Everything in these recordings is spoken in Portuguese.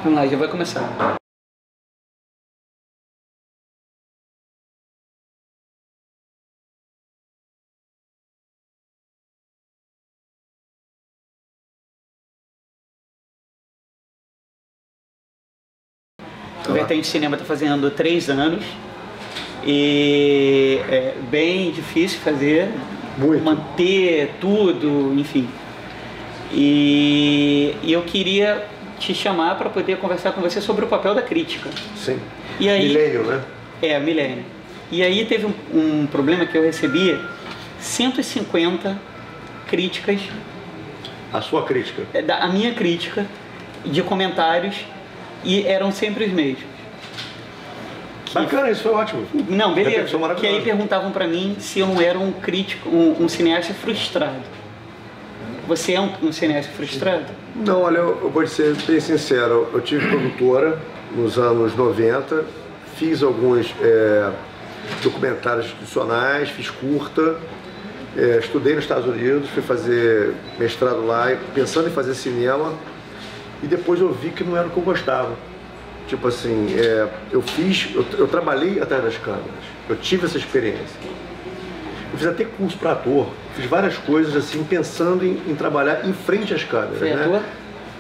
Vamos lá, já vai começar. O Vertente Cinema está fazendo 3 anos e é bem difícil fazer, manter tudo, enfim. E eu queria te chamar para poder conversar com você sobre o papel da crítica. Sim. E aí, milênio, né? É, milênio. E aí teve um problema que eu recebia 150 críticas. A sua crítica? A minha crítica de comentários. E eram sempre os mesmos. Bacana, isso foi ótimo. Não, beleza. Que aí perguntavam pra mim se eu não era um crítico, um cineasta frustrado. Você é um cineasta frustrado? Não, olha, eu vou ser bem sincero. Eu tive produtora nos anos 90, fiz alguns documentários institucionais, fiz curta, estudei nos Estados Unidos, fui fazer mestrado lá, pensando em fazer cinema. E depois eu vi que não era o que eu gostava. Tipo assim, eu trabalhei atrás das câmeras, eu tive essa experiência. Eu fiz até curso para ator, fiz várias coisas assim, pensando em trabalhar em frente às câmeras. Foi ator?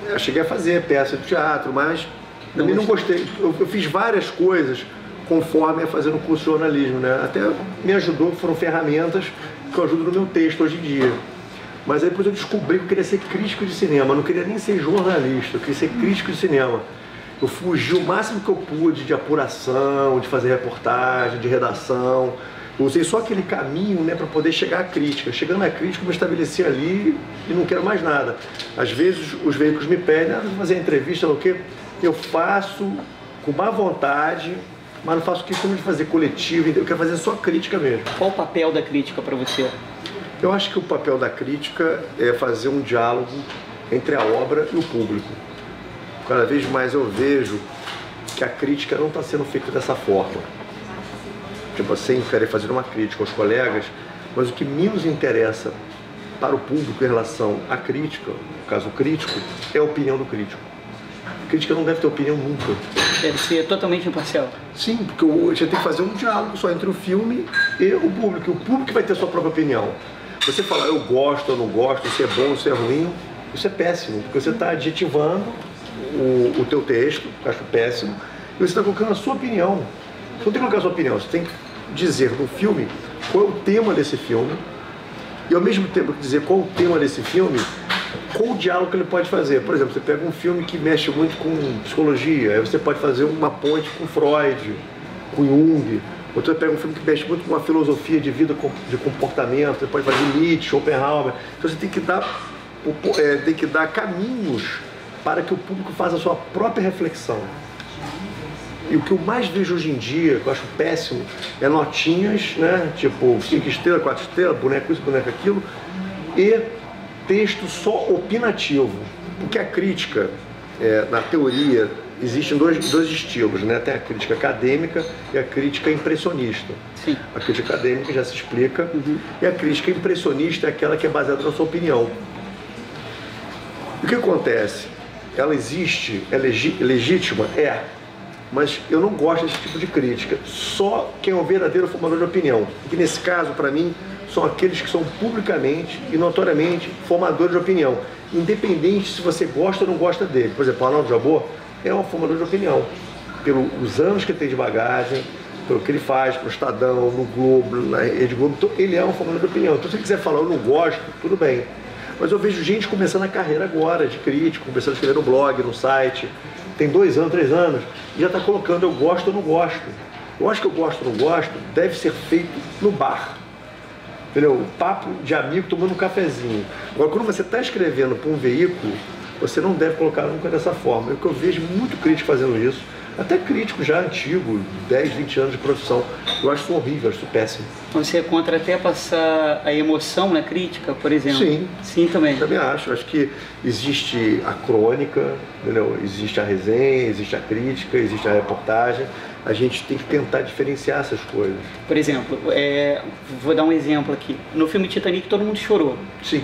Eu cheguei a fazer peça de teatro, mas também não gostei. Eu fiz várias coisas conforme ia fazendo curso de jornalismo, né? Até me ajudou, foram ferramentas que eu ajudo no meu texto hoje em dia. Mas aí depois eu descobri que eu queria ser crítico de cinema, eu não queria nem ser jornalista, eu queria ser crítico de cinema. Eu fugi o máximo que eu pude de apuração, de fazer reportagem, de redação. Eu usei só aquele caminho, né, para poder chegar à crítica. Chegando à crítica, eu me estabeleci ali e não quero mais nada. Às vezes os veículos me pedem, vou fazer entrevista, o quê? Eu faço com má vontade, mas não faço questão de fazer coletivo, eu quero fazer só crítica mesmo. Qual o papel da crítica para você? Eu acho que o papel da crítica é fazer um diálogo entre a obra e o público. Cada vez mais eu vejo que a crítica não está sendo feita dessa forma. Tipo assim, querer fazer uma crítica aos colegas, mas o que menos interessa para o público em relação à crítica, no caso o crítico, é a opinião do crítico. A crítica não deve ter opinião nunca. Deve ser totalmente imparcial. Sim, porque você tem que fazer um diálogo só entre o filme e o público vai ter sua própria opinião. Você falar eu gosto ou não gosto, isso é bom, isso é ruim, isso é péssimo, porque você está adjetivando o teu texto, que eu acho péssimo, e você está colocando a sua opinião. Você não tem que colocar a sua opinião, você tem que dizer no filme qual é o tema desse filme, e ao mesmo tempo que dizer qual é o tema desse filme, qual o diálogo que ele pode fazer. Por exemplo, você pega um filme que mexe muito com psicologia, aí você pode fazer uma ponte com Freud, com Jung. Ou você pega um filme que mexe muito com uma filosofia de vida, de comportamento, você pode fazer Nietzsche, Schopenhauer. Então você tem que dar caminhos para que o público faça a sua própria reflexão. E o que eu mais vejo hoje em dia, que eu acho péssimo, é notinhas, né? Tipo 5 estrelas, 4 estrelas, boneco isso, boneco aquilo, e texto só opinativo. Porque a crítica, na teoria, existem dois estilos, né? Tem a crítica acadêmica e a crítica impressionista. Sim. A crítica acadêmica já se explica, e a crítica impressionista é aquela que é baseada na sua opinião. E o que acontece? Ela existe, é legítima? É. Mas eu não gosto desse tipo de crítica. Só quem é um verdadeiro formador de opinião. Que nesse caso, para mim, são aqueles que são publicamente e notoriamente formadores de opinião. Independente se você gosta ou não gosta dele. Por exemplo, o Arnaldo Jabor é um formador de opinião. Pelos anos que ele tem de bagagem, pelo que ele faz no Estadão, no Globo, na Rede Globo. Então, ele é um formador de opinião. Então, se ele quiser falar eu não gosto, tudo bem. Mas eu vejo gente começando a carreira agora, de crítico, começando a escrever no blog, no site. Tem 2 anos, 3 anos, e já está colocando eu gosto ou não gosto. Eu acho que eu gosto ou não gosto deve ser feito no bar. Entendeu? Papo de amigo tomando um cafezinho. Agora, quando você está escrevendo para um veículo, você não deve colocar nunca dessa forma. É o que eu vejo muito crítico fazendo isso. Até crítico já antigo, 10, 20 anos de profissão. Eu acho isso horrível, eu acho isso péssimo. Então você é contra até passar a emoção na crítica, por exemplo? Sim. Sim, também. Também acho. Acho que existe a crônica, entendeu? Existe a resenha, existe a crítica, existe a reportagem. A gente tem que tentar diferenciar essas coisas. Por exemplo, vou dar um exemplo aqui. No filme Titanic todo mundo chorou. Sim.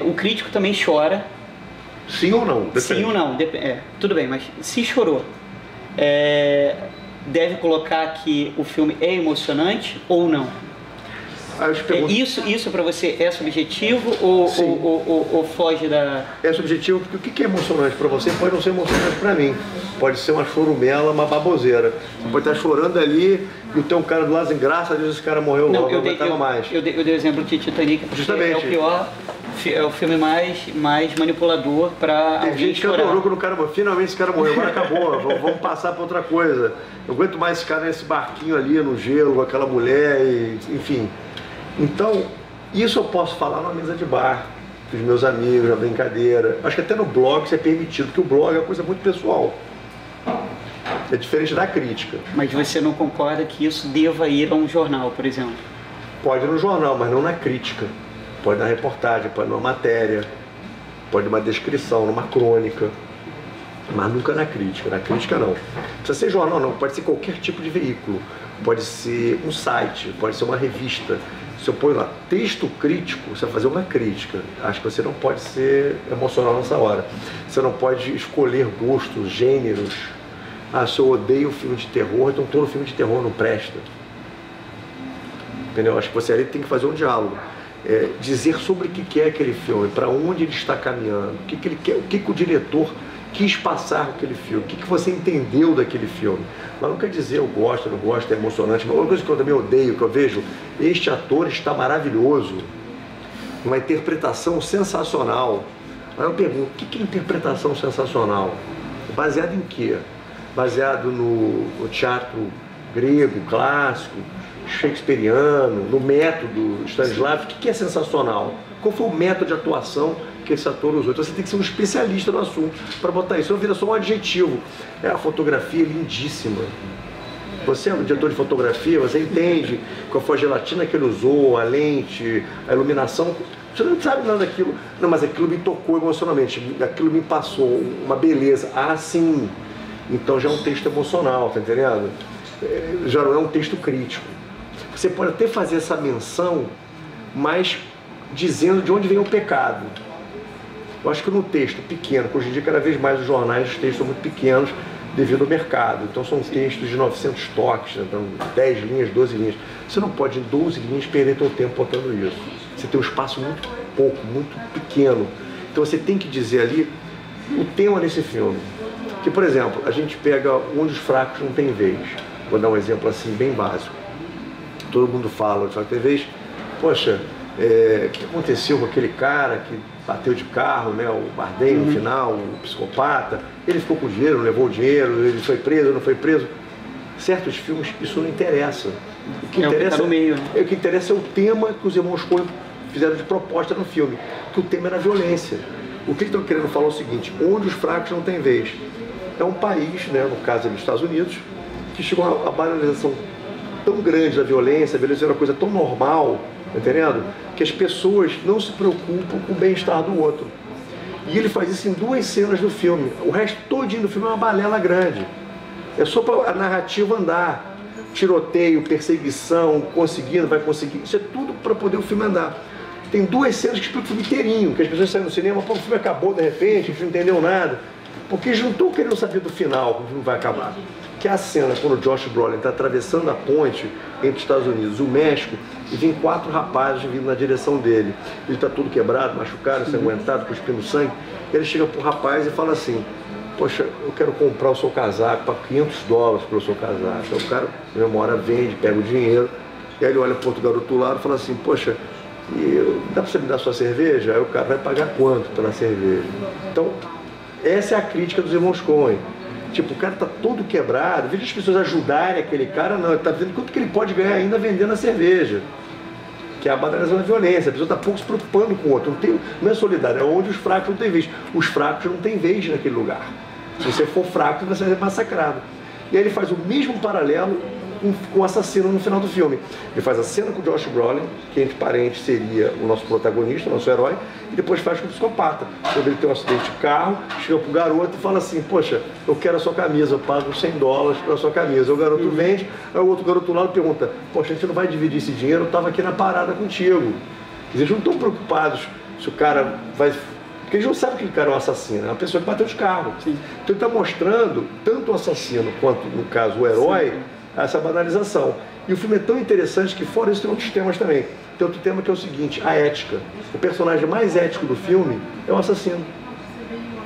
O crítico também chora Sim ou não? Depende. Sim ou não, tudo bem, mas se chorou, deve colocar que o filme é emocionante ou não? Aí eu te pergunto, Isso para você é subjetivo ou foge da... É subjetivo porque o que é emocionante para você pode não ser emocionante para mim. Pode ser uma chorumela, uma baboseira. Você pode estar chorando ali e tem um cara do lado assim, graças a Deus esse cara morreu logo, não aguentava mais. Eu dei o exemplo de Titanic porque Justamente. é o pior, é o filme mais manipulador para alguém gente que chorar. adorou quando o cara morreu. Finalmente esse cara morreu, agora acabou, vamos passar para outra coisa. Eu aguento mais esse cara nesse barquinho ali no gelo, com aquela mulher, enfim. Então, isso eu posso falar numa mesa de bar, com os meus amigos, na brincadeira. Acho que até no blog isso é permitido, porque o blog é uma coisa muito pessoal. É diferente da crítica. Mas você não concorda que isso deva ir a um jornal, por exemplo? Pode ir no jornal, mas não na crítica. Pode na reportagem, pode numa matéria, pode numa descrição, numa crônica. Mas nunca na crítica. Na crítica não. Não precisa ser jornal não, pode ser qualquer tipo de veículo. Pode ser um site, pode ser uma revista. Se eu ponho lá texto crítico, você vai fazer uma crítica. Acho que você não pode ser emocional nessa hora. Você não pode escolher gostos, gêneros. Se eu odeio filme de terror, então todo filme de terror não presta. Entendeu? Acho que você ali tem que fazer um diálogo. Dizer sobre o que é aquele filme, para onde ele está caminhando, o que ele quer, o que o diretor quis passar com aquele filme, o que você entendeu daquele filme. Mas não quer dizer eu gosto, não gosto, é emocionante. Mas uma coisa que eu também odeio, que eu vejo, este ator está maravilhoso, uma interpretação sensacional. Aí eu pergunto, o que é interpretação sensacional? Baseado em quê? Baseado no teatro grego, clássico, shakespeariano, no método Stanislavski. O que é sensacional? Qual foi o método de atuação que esse ator usou? Então você tem que ser um especialista no assunto para botar isso. Não vira só um adjetivo. A fotografia é lindíssima. Você é um diretor de fotografia, você entende qual foi a gelatina que ele usou, a lente, a iluminação. Você não sabe nada daquilo. Não, mas aquilo me tocou emocionalmente, aquilo me passou uma beleza. Sim. Então já é um texto emocional, tá entendendo? Já não é um texto crítico. Você pode até fazer essa menção, mas dizendo de onde vem o pecado. Eu acho que no texto pequeno, que hoje em dia cada vez mais os jornais, os textos são muito pequenos devido ao mercado. Então são textos de 900 toques, então 10 linhas, 12 linhas. Você não pode em 12 linhas perder seu tempo botando isso. Você tem um espaço muito pouco, muito pequeno. Então você tem que dizer ali o tema desse filme. Que, por exemplo, a gente pega Onde os Fracos Não Têm Vez. Vou dar um exemplo assim, bem básico. Todo mundo fala, Onde os Fracos Não Têm Vez. Poxa, o que aconteceu com aquele cara que bateu de carro, né, o Bardem no final, o psicopata? Ele ficou com dinheiro, não levou o dinheiro, ele foi preso, não foi preso? Certos filmes, isso não interessa. O que interessa, o que tá no meio, né? O que interessa é o tema que os irmãos Coen fizeram de proposta no filme, que o tema era a violência. O que estão querendo falar é o seguinte: onde os fracos não têm vez. É um país, né, no caso dos Estados Unidos, que chegou a uma banalização tão grande da violência, a violência era uma coisa tão normal, entendendo? Que as pessoas não se preocupam com o bem-estar do outro. E ele faz isso em 2 cenas do filme. O resto todinho do filme é uma balela grande. É só para a narrativa andar. Tiroteio, perseguição, conseguindo, vai conseguir. Isso é tudo para poder o filme andar. Tem 2 cenas que explicam o filme inteirinho, que as pessoas saem do cinema, pô, o filme acabou de repente, a gente não entendeu nada. Porque eles não estão querendo saber do final, como o filme vai acabar. Que é a cena quando o Josh Brolin está atravessando a ponte entre os Estados Unidos e o México e vem 4 rapazes vindo na direção dele. Ele está todo quebrado, machucado, ensanguentado, cuspindo sangue. Ele chega para o rapaz e fala assim: poxa, eu quero comprar o seu casaco, para $500 pelo seu casaco. Então o cara, uma hora vende, pega o dinheiro, e aí ele olha para o outro garoto do lado e fala assim: poxa, dá para você me dar sua cerveja? Aí o cara vai pagar quanto pela cerveja? Então, essa é a crítica dos irmãos Coen. Tipo, o cara tá todo quebrado, veja as pessoas ajudarem aquele cara, não, ele tá vendo quanto que ele pode ganhar ainda vendendo a cerveja. Que é a banalização da violência, a pessoa tá pouco se preocupando com o outro, não é solidário, é onde os fracos não têm vez. Os fracos não têm vez naquele lugar. Se você for fraco, você vai ser massacrado. E aí ele faz o mesmo paralelo com o assassino no final do filme. Ele faz a cena com o Josh Brolin, que entre parentes seria o nosso protagonista, o nosso herói, e depois faz com o psicopata. Quando ele tem um acidente de carro, chega pro garoto e fala assim: poxa, eu quero a sua camisa, eu pago $100 pela sua camisa. O garoto vende, aí o outro garoto lá pergunta: poxa, a gente não vai dividir esse dinheiro, eu estava aqui na parada contigo. Eles não estão preocupados se o cara vai Porque eles não sabem que aquele cara é um assassino, é uma pessoa que bateu de carro. Sim. Então ele está mostrando, tanto o assassino quanto, no caso, o herói, sim, essa banalização. E o filme é tão interessante que, fora isso, tem outros temas também. Tem outro tema que é o seguinte, a ética. O personagem mais ético do filme é o assassino.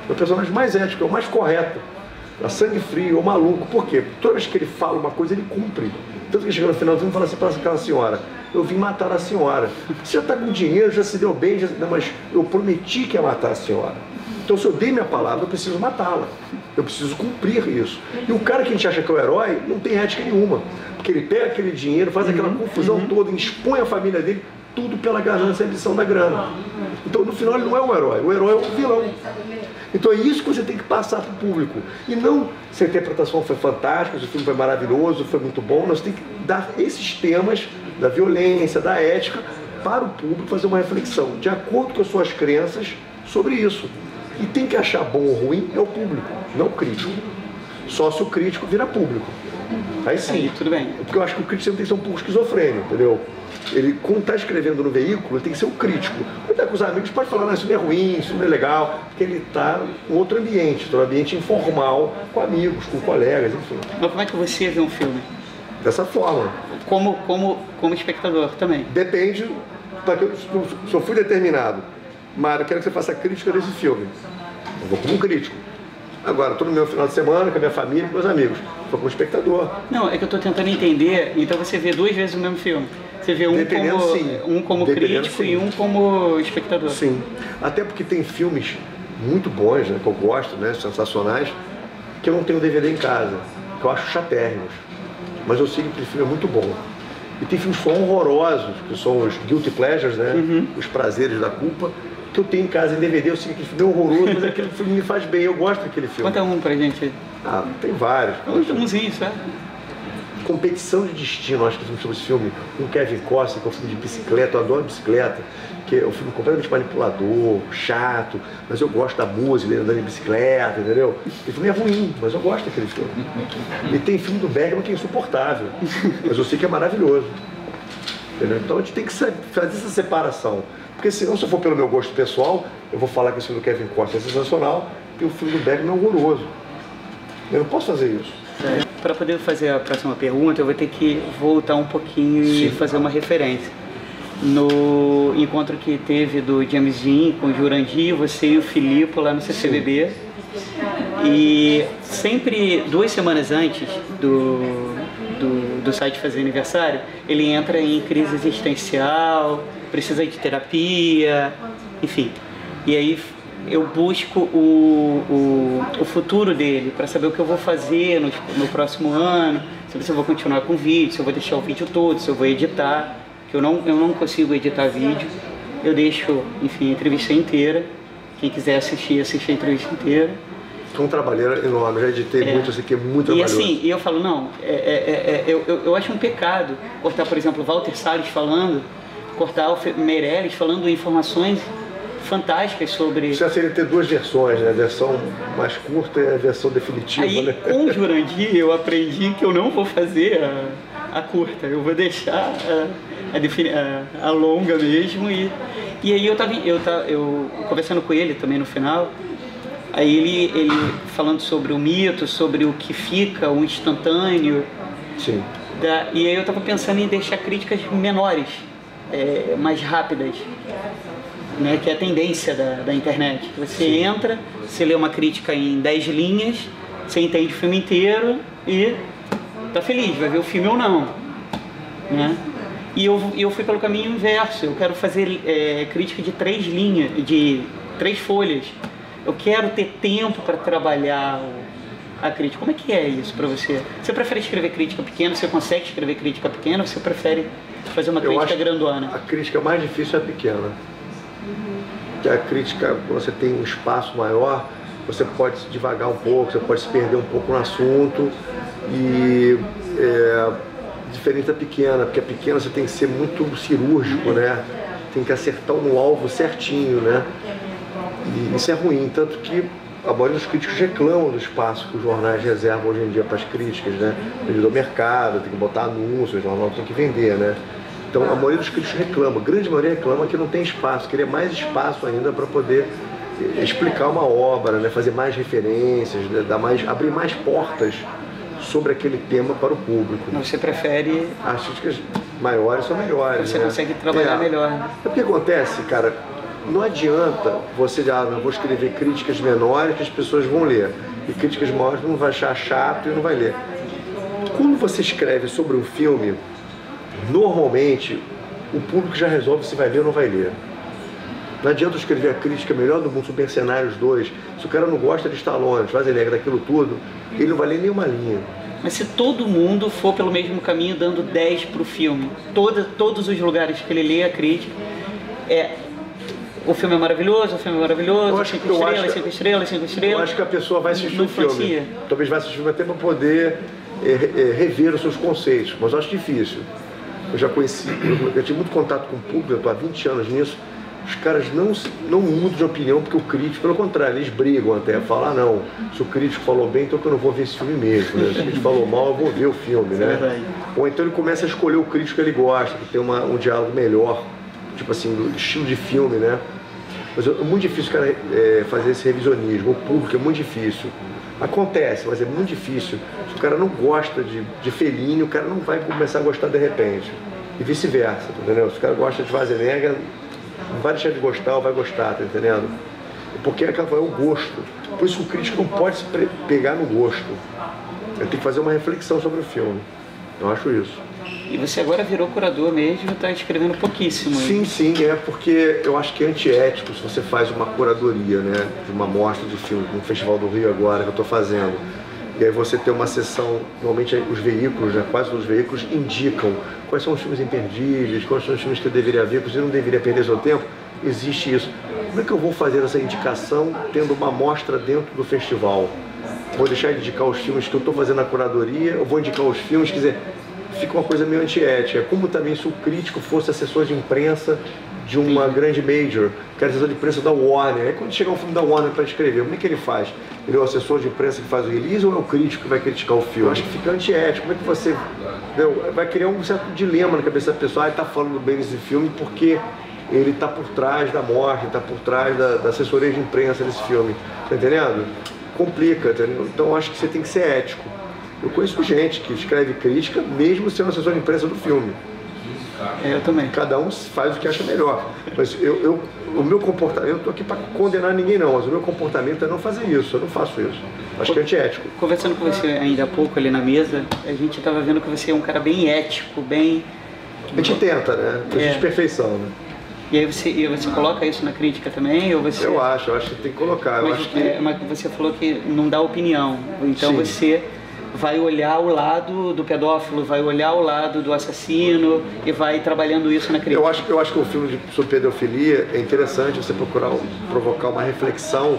É o personagem mais ético, é o mais correto. É sangue frio, é o maluco. Por quê? Toda vez que ele fala uma coisa, ele cumpre. Tanto que chega no final do filme e fala assim para aquela senhora, eu vim matar a senhora. Você já está com dinheiro, já se deu bem, já... Não, mas eu prometi que ia matar a senhora. Então, se eu dei minha palavra, eu preciso matá-la. Eu preciso cumprir isso. E o cara que a gente acha que é o herói, não tem ética nenhuma. Porque ele pega aquele dinheiro, faz aquela confusão toda, expõe a família dele, tudo pela ganância e ambição da grana. Então, no final, ele não é um herói. O herói é um vilão. Então, é isso que você tem que passar para o público. E não se a interpretação foi fantástica, se o filme foi maravilhoso, foi muito bom. Nós temos que dar esses temas da violência, da ética, para o público fazer uma reflexão, de acordo com as suas crenças, sobre isso. E tem que achar bom ou ruim é o público, não o crítico. Só se o crítico vira público. Aí sim. Aí, tudo bem. Porque eu acho que o crítico sempre tem que ser um pouco esquizofrênico, entendeu? Ele, quando está escrevendo no veículo, ele tem que ser um crítico. Quando está com os amigos, pode falar, não, isso não é ruim, isso não é legal, porque ele está em outro ambiente, um ambiente informal, com amigos, com colegas, enfim. Mas como é que você vê um filme? Dessa forma. Como espectador também? Depende, se eu fui determinado, Mário, eu quero que você faça a crítica desse filme. Eu vou como um crítico. Agora, estou no meu final de semana, com a minha família, com meus amigos. Vou como espectador. Não, é que eu estou tentando entender, então você vê 2 vezes o mesmo filme. Você vê um como crítico e um como espectador. Sim, até porque tem filmes muito bons, né, que eu gosto, né, sensacionais, que eu não tenho DVD em casa, que eu acho chatérrimos. Mas eu sei que aquele filme é muito bom. E tem filmes que são horrorosos, que são os guilty pleasures, né, os prazeres da culpa, que eu tenho em casa em DVD, eu sei que aquele filme é horroroso, mas aquele filme me faz bem, eu gosto daquele filme. Conta um pra gente aí. Ah, tem vários. Conta umzinho, sabe? Competição de Destino, acho que é sobre esse filme, com Kevin Costner, que é um filme de bicicleta, eu adoro bicicleta, que é um filme completamente manipulador, chato, mas eu gosto da música, ele andando de bicicleta, entendeu? O filme é ruim, mas eu gosto daquele filme. E tem filme do Bergman que é insuportável, mas eu sei que é maravilhoso. Entendeu? Então a gente tem que fazer essa separação, porque senão, se eu for pelo meu gosto pessoal, eu vou falar que esse filme do Kevin Costner é sensacional e o filme do Bergman é horroroso. Eu não posso fazer isso. Para poder fazer a próxima pergunta, eu vou ter que voltar um pouquinho e fazer uma referência. No encontro que teve do James Dean com o Jurandir, você e o Filipe lá no CCBB. E sempre 2 semanas antes do site fazer aniversário, ele entra em crise existencial, precisa de terapia, enfim. E aí eu busco o futuro dele, para saber o que eu vou fazer no próximo ano, se eu vou continuar com o vídeo, se eu vou deixar o vídeo todo, se eu vou editar, que eu não consigo editar vídeo, eu deixo, enfim, a entrevista inteira, quem quiser assistir, assiste a entrevista inteira. É um trabalho enorme, já editei muito, isso aqui é muito trabalhoso. E assim, eu falo, não, eu acho um pecado cortar, por exemplo, Walter Salles falando, cortar o Meirelles falando informações fantásticas sobre... Você seria ter 2 versões, né? A versão mais curta e a versão definitiva. Aí, né? Com o Jurandir, eu aprendi que eu não vou fazer a curta, eu vou deixar a longa mesmo. E aí eu conversando com ele também no final, aí ele falando sobre o mito, sobre o que fica, o instantâneo. Sim. E aí eu estava pensando em deixar críticas menores, mais rápidas. Né, que é a tendência da internet. Você entra, você lê uma crítica em 10 linhas, você entende o filme inteiro e tá feliz, vai ver o filme ou não. Né? E eu fui pelo caminho inverso, eu quero fazer crítica de 3 linhas, de 3 folhas. Eu quero ter tempo para trabalhar a crítica. Como é que é isso para você? Você prefere escrever crítica pequena? Você consegue escrever crítica pequena ou você prefere fazer uma crítica grandona? A crítica mais difícil é a pequena. Que a crítica, quando você tem um espaço maior, você pode se devagar um pouco, você pode se perder um pouco no assunto, e diferente da pequena, porque a pequena você tem que ser muito cirúrgico, né? Tem que acertar no alvo certinho, né? E isso é ruim, tanto que a maioria dos críticos reclamam do espaço que os jornais reservam hoje em dia para as críticas, né? Devido ao mercado, tem que botar anúncios, o jornal tem que vender, né? Então a maioria dos críticos reclama, a grande maioria reclama que não tem espaço, queria mais espaço ainda para poder explicar uma obra, né? Fazer mais referências, né? Abrir mais portas sobre aquele tema para o público. Você prefere... As críticas maiores são melhores. Você né? consegue trabalhar melhor. É porque acontece, cara, não adianta você dizer, não vou escrever críticas menores que as pessoas vão ler. E críticas maiores não vai achar chato e não vai ler. Quando você escreve sobre um filme, normalmente o público já resolve se vai ler ou não vai ler. Não adianta eu escrever a crítica melhor do mundo, Mercenários 2, se o cara não gosta de Stallone, Schwarzenegger, daquilo tudo, ele não vai ler nenhuma linha. Mas se todo mundo for pelo mesmo caminho, dando 10 para o filme, todos os lugares que ele lê a crítica, o filme é maravilhoso, 5 estrelas, 5 estrelas, 5 estrelas. Eu acho que a pessoa vai assistir o filme, talvez vai assistir o filme até para poder rever os seus conceitos, mas eu acho difícil. Eu já conheci, eu tive muito contato com o público, eu estou há 20 anos nisso. Os caras não mudam de opinião porque o crítico, pelo contrário, eles brigam até, falam, não, se o crítico falou bem, então eu não vou ver esse filme mesmo, né? Se ele falou mal, eu vou ver o filme, né? Ou então ele começa a escolher o crítico que ele gosta, que tem um diálogo melhor, tipo assim, do estilo de filme, né? Mas é muito difícil, cara, fazer esse revisionismo, o público é muito difícil. Acontece, mas é muito difícil. Se o cara não gosta de Fellini, o cara não vai começar a gostar de repente. E vice-versa, entendeu? Se o cara gosta de Schwarzenegger, não vai deixar de gostar ou vai gostar, tá entendendo? Porque é o gosto. Por isso o crítico não pode se pegar no gosto. Ele tem que fazer uma reflexão sobre o filme. Eu acho isso. E você agora virou curador mesmo, está escrevendo pouquíssimo. Sim, porque eu acho que é antiético se você faz uma curadoria, né, de uma mostra de filme, no Festival do Rio agora que eu estou fazendo. E aí você tem uma sessão, normalmente os veículos, né, quase todos os veículos indicam quais são os filmes imperdíveis, quais são os filmes que eu deveria ver, porque eu não deveria perder seu tempo. Existe isso. Como é que eu vou fazer essa indicação tendo uma mostra dentro do festival? Vou deixar de indicar os filmes que eu estou fazendo na curadoria, eu vou indicar os filmes, quer dizer, fica uma coisa meio antiética. É como também se o crítico fosse assessor de imprensa de uma grande major, que é assessor de imprensa da Warner. Aí quando chegar um filme da Warner para escrever, como é que ele faz? Ele é o assessor de imprensa que faz o release ou é o crítico que vai criticar o filme? Eu acho que fica antiético. Como é que você... vai criar um certo dilema na cabeça da pessoa, ele está falando bem desse filme porque ele está por trás da morte, está por trás da assessoria de imprensa desse filme. Tá entendendo? Complica, entendeu? Então eu acho que você tem que ser ético. Eu conheço gente que escreve crítica mesmo sendo assessor de imprensa do filme. Eu também. Cada um faz o que acha melhor. Mas o meu comportamento, eu não estou aqui para condenar ninguém não, mas o meu comportamento é não fazer isso, eu não faço isso. Acho que é antiético. Conversando com você ainda há pouco ali na mesa, a gente estava vendo que você é um cara bem ético, bem... A gente tenta, né? A gente perfeição, né? E aí você coloca isso na crítica também? Ou você... Eu acho que tem que colocar. Mas você falou que não dá opinião, então sim, você vai olhar o lado do pedófilo, vai olhar o lado do assassino e vai trabalhando isso na crítica. Eu acho que o filme sobre pedofilia é interessante você provocar uma reflexão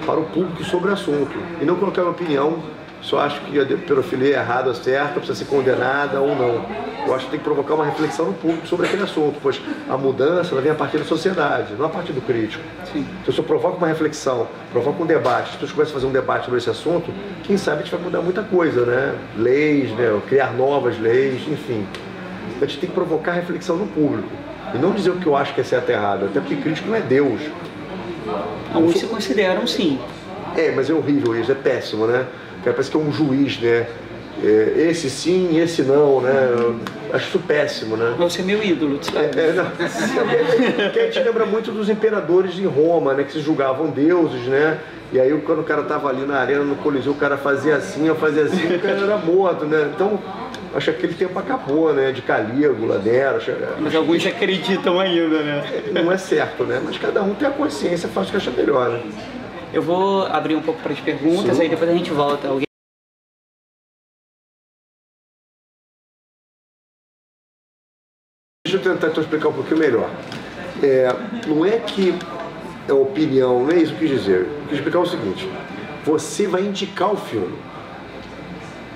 para o público sobre o assunto e não colocar uma opinião. Só acho que a pedofilia é errada ou certa, precisa ser condenada ou não. Eu acho que tem que provocar uma reflexão no público sobre aquele assunto, pois a mudança ela vem a partir da sociedade, não a partir do crítico. Sim. Então, se eu provoco uma reflexão, provoco um debate, as pessoas começam a fazer um debate sobre esse assunto, quem sabe a gente vai mudar muita coisa, né? Leis, né? Criar novas leis, enfim. A gente tem que provocar reflexão no público e não dizer o que eu acho que é certo e errado, até porque crítico não é Deus. Alguns se consideram sim. Mas é horrível isso, é péssimo, né? Parece que é um juiz, né? Esse sim, esse não, né? Eu acho isso péssimo, né? Mas você é meu ídolo, sabe? Que a gente lembra muito dos imperadores em Roma, né? Que se julgavam deuses, né? E aí quando o cara tava ali na arena, no Coliseu, o cara fazia assim, eu fazia assim, o cara era morto, né? Então, acho que aquele tempo acabou, né? De Calígula, Nero. Mas alguns acreditam ainda, né? Não é certo, né? Mas cada um tem a consciência, faz o que acha melhor, né? Eu vou abrir um pouco para as perguntas, aí depois a gente volta. Deixa eu tentar então explicar um pouquinho melhor. Não é que é opinião, não é isso que eu quis dizer. Eu quis explicar o seguinte: você vai indicar o filme.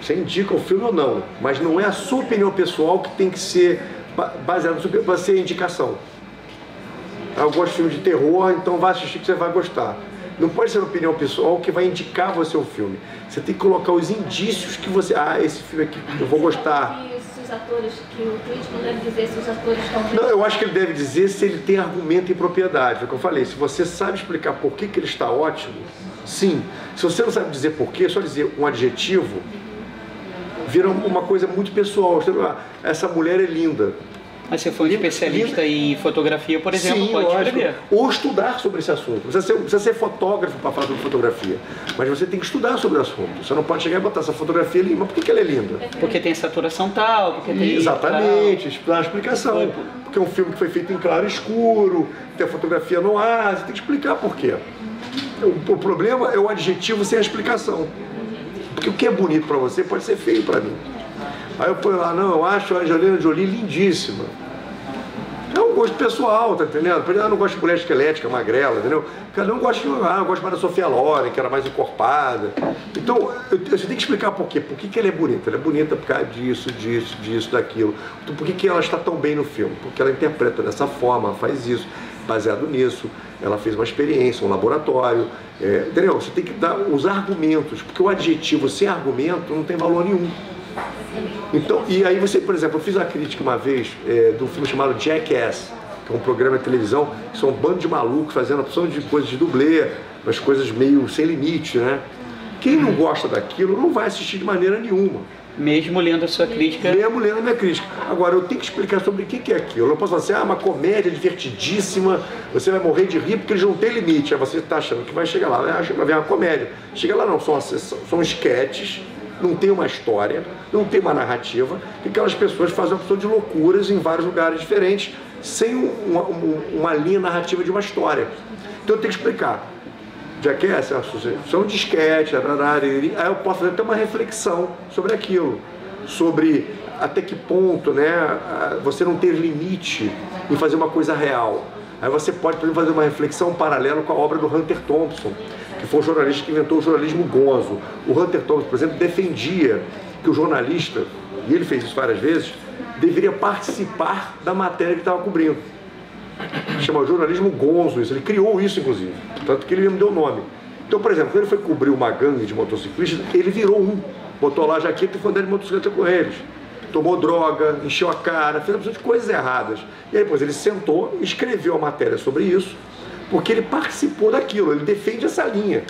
Você indica o filme ou não, mas não é a sua opinião pessoal que tem que ser baseada na sua indicação. Eu gosto de filme de terror, então vai assistir que você vai gostar. Não pode ser uma opinião pessoal que vai indicar você o filme. Você tem que colocar os indícios que você... esse filme aqui eu vou gostar. os atores, que o crítico não deve dizer se os atores estão bem. Não, eu acho que ele deve dizer se ele tem argumento e propriedade. É o que eu falei, se você sabe explicar por que ele está ótimo, sim. Se você não sabe dizer por quê, só dizer um adjetivo, vira uma coisa muito pessoal. Essa mulher é linda. Mas se for um especialista em fotografia, por exemplo, sim, pode escrever. Ou estudar sobre esse assunto. Não precisa ser fotógrafo para falar sobre fotografia, mas você tem que estudar sobre o assunto. Você não pode chegar e botar essa fotografia ali. Mas por que ela é linda? Porque tem saturação tal, porque tem... Exatamente, dar a explicação. Porque é um filme que foi feito em claro e escuro, tem a fotografia no ar, você tem que explicar por quê. O problema é o adjetivo sem a explicação. Porque o que é bonito para você pode ser feio para mim. Aí eu ponho lá, não, eu acho a Angelina Jolie lindíssima. É um gosto pessoal, tá entendendo? Eu não gosto de mulher esquelética, magrela, entendeu? Cada um gosta de eu gosto mais da Sofia Loren, que era mais encorpada. Então, você tem que explicar por quê. Por que ela é bonita? Ela é bonita por causa disso, daquilo. Então, por que ela está tão bem no filme? Porque ela interpreta dessa forma, ela faz isso. Baseado nisso, ela fez uma experiência, um laboratório. Entendeu? Você tem que dar os argumentos, porque o adjetivo sem argumento não tem valor nenhum. Então, e aí você, por exemplo, eu fiz a crítica uma vez de um filme chamado Jackass, que é um programa de televisão, que são um bando de malucos fazendo opção de coisas de dublê, umas coisas meio sem limite, né? Quem não gosta daquilo não vai assistir de maneira nenhuma. Mesmo lendo a sua crítica? Mesmo lendo a minha crítica. Agora, eu tenho que explicar sobre o que é aquilo. Eu não posso falar assim, uma comédia divertidíssima, você vai morrer de rir porque eles não têm limite. Aí você está achando que vai chegar lá, vai ver uma comédia. Chega lá não, são esquetes, não tem uma história, não tem uma narrativa, e aquelas pessoas fazem uma opção de loucuras em vários lugares diferentes, sem uma linha narrativa de uma história. Então eu tenho que explicar. Jackass é uma sucessão de esquete, aí eu posso fazer até uma reflexão sobre aquilo, sobre até que ponto, né, você não ter limite em fazer uma coisa real. Aí você pode, por exemplo, fazer uma reflexão paralela com a obra do Hunter Thompson, que foi o jornalista que inventou o jornalismo gonzo. O Hunter Thompson, por exemplo, defendia que o jornalista, e ele fez isso várias vezes, deveria participar da matéria que estava cobrindo. Chama jornalismo gonzo isso, ele criou isso inclusive, tanto que ele mesmo deu o nome. Então, por exemplo, quando ele foi cobrir uma gangue de motociclistas, ele virou botou lá a jaqueta e foi andar de motocicleta com eles. Tomou droga, encheu a cara, fez uma opção de coisas erradas. E aí depois ele sentou e escreveu a matéria sobre isso, porque ele participou daquilo, ele defende essa linha.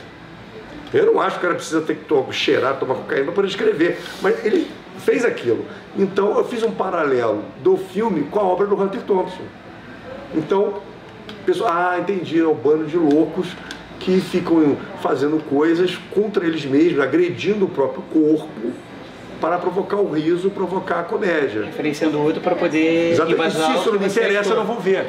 Eu não acho que o cara precisa ter que cheirar, tomar cocaína para poder escrever, mas ele fez aquilo. Então eu fiz um paralelo do filme com a obra do Hunter Thompson. Então, pessoal, entendi, é um bando de loucos que ficam fazendo coisas contra eles mesmos, agredindo o próprio corpo, para provocar o riso, provocar a comédia. Referenciando o outro para poder... Exatamente. Se isso não me interessa, eu não vou ver.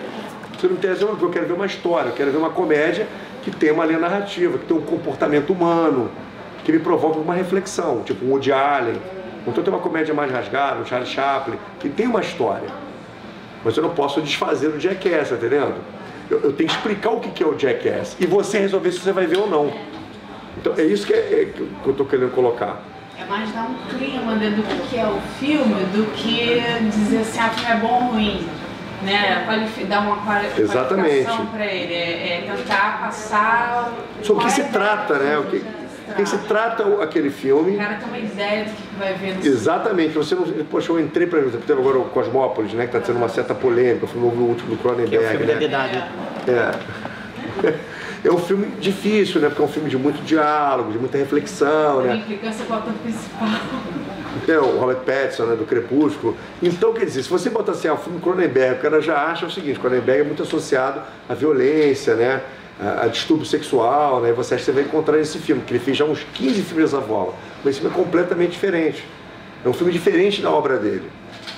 Se não me interessa, eu quero ver uma história, eu quero ver uma comédia que tem uma linha narrativa, que tem um comportamento humano, que me provoca uma reflexão, tipo um Woody Allen. Então tem uma comédia mais rasgada, um Charlie Chaplin, que tem uma história. Mas eu não posso desfazer o Jackass, tá entendendo? Eu tenho que explicar o que é o Jackass e você resolver se você vai ver ou não. Então é isso que eu estou querendo colocar. É mais dar um clima do que é o filme do que dizer assim, o filme é bom ou ruim. Né? Dar uma qualificação para ele. É tentar passar... Sobre o que se trata, né? O que se trata aquele filme. O cara tem uma ideia do que vai ver no Exatamente. Você não, poxa, eu entrei para ver agora o Cosmópolis, né, que está sendo uma certa polêmica, foi o último do Cronenberg. Que é o filme né? da idade. É um filme difícil, né? Porque é um filme de muito diálogo, de muita reflexão, né? Implicância com o ator principal. É, o Robert Pattinson, né, do Crepúsculo. Então, quer dizer, se você botar assim, o filme Cronenberg, o cara já acha o seguinte, Cronenberg é muito associado à violência, né? A distúrbio sexual, né? Você acha que você vai encontrar nesse filme, que ele fez já uns 15 filmes dessa bola. Mas esse filme é completamente diferente. É um filme diferente da obra dele.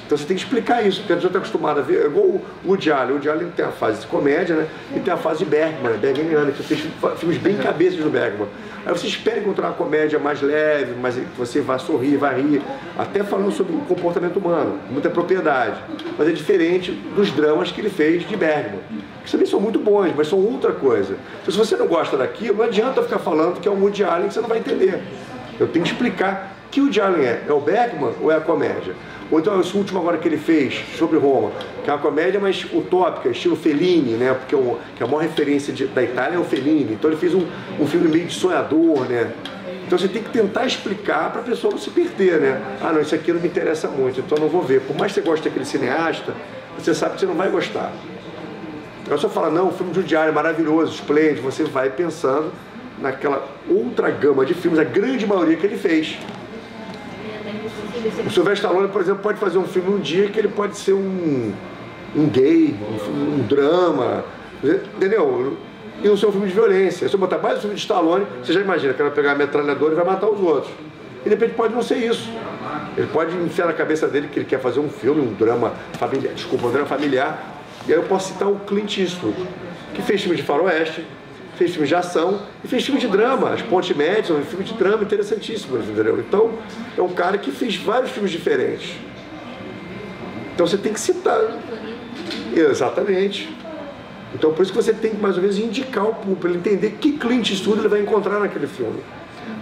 Então você tem que explicar isso, porque a gente está acostumado a ver, é igual o Woody Allen. O Woody Allen tem a fase de comédia, né? E tem a fase de Bergman, Bergmaniana, que fez filmes bem cabeças do Bergman. Aí você espera encontrar uma comédia mais leve, mas você vai sorrir, vai rir, até falando sobre o comportamento humano, com muita propriedade. Mas é diferente dos dramas que ele fez de Bergman, que também são muito bons, mas são outra coisa. Então, se você não gosta daquilo, não adianta ficar falando que é um Woody Allen que você não vai entender. Eu tenho que explicar que o Woody Allen é o Bergman ou é a comédia? Ou então esse último agora que ele fez sobre Roma, que é uma comédia mais utópica, estilo Fellini, né? Porque que a maior referência da Itália é o Fellini. Então ele fez um filme meio de sonhador, né? Então você tem que tentar explicar para a pessoa não se perder, né? Ah, não, isso aqui não me interessa muito, então eu não vou ver. Por mais que você goste daquele cineasta, você sabe que você não vai gostar. Eu só falo, não, o filme de Diário é maravilhoso, esplêndido, você vai pensando naquela outra gama de filmes, a grande maioria que ele fez. O Sylvester Stallone, por exemplo, pode fazer um filme um dia que ele pode ser um gay, um drama, entendeu? E não ser um filme de violência. Se eu botar mais um filme de Stallone, você já imagina que ele vai pegar a metralhadora e vai matar os outros. E de repente pode não ser isso. Ele pode enfiar na cabeça dele que ele quer fazer um filme, um drama familiar, desculpa, um drama familiar. E aí eu posso citar o Clint Eastwood, que fez filme de faroeste, fez filme de ação e fez filme de drama. As Pontes Madison, um filme de drama interessantíssimo, entendeu? Então, é um cara que fez vários filmes diferentes. Então você tem que citar. Exatamente. Então por isso que você tem que mais ou menos indicar o público, para ele entender que Clint Eastwood ele vai encontrar naquele filme.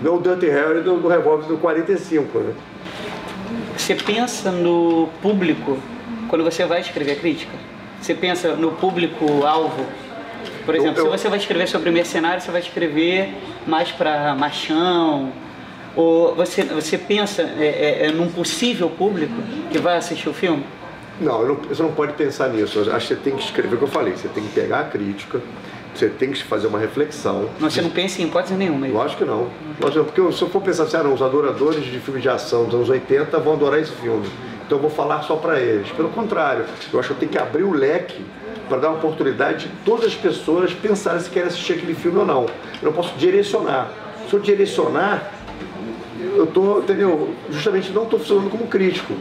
Não o Dirty Harry do Revólver do 45, né? Você pensa no público quando você vai escrever a crítica? Você pensa no público-alvo? Por exemplo, se você vai escrever sobre mercenário, você vai escrever mais para machão? Ou você pensa num possível público que vai assistir o filme? Não, você não pode pensar nisso. Eu acho que você tem que escrever o que eu falei. Você tem que pegar a crítica, você tem que fazer uma reflexão. Não, você não pensa em hipótese nenhuma? Lógico que não. Porque se eu for pensar assim, não, os adoradores de filmes de ação dos anos 80 vão adorar esse filme, então eu vou falar só para eles. Pelo contrário, eu acho que eu tenho que abrir o leque para dar uma oportunidade de todas as pessoas pensarem se querem assistir aquele filme ou não. Eu não posso direcionar. Se eu direcionar, eu estou, entendeu? Justamente não estou funcionando como crítico.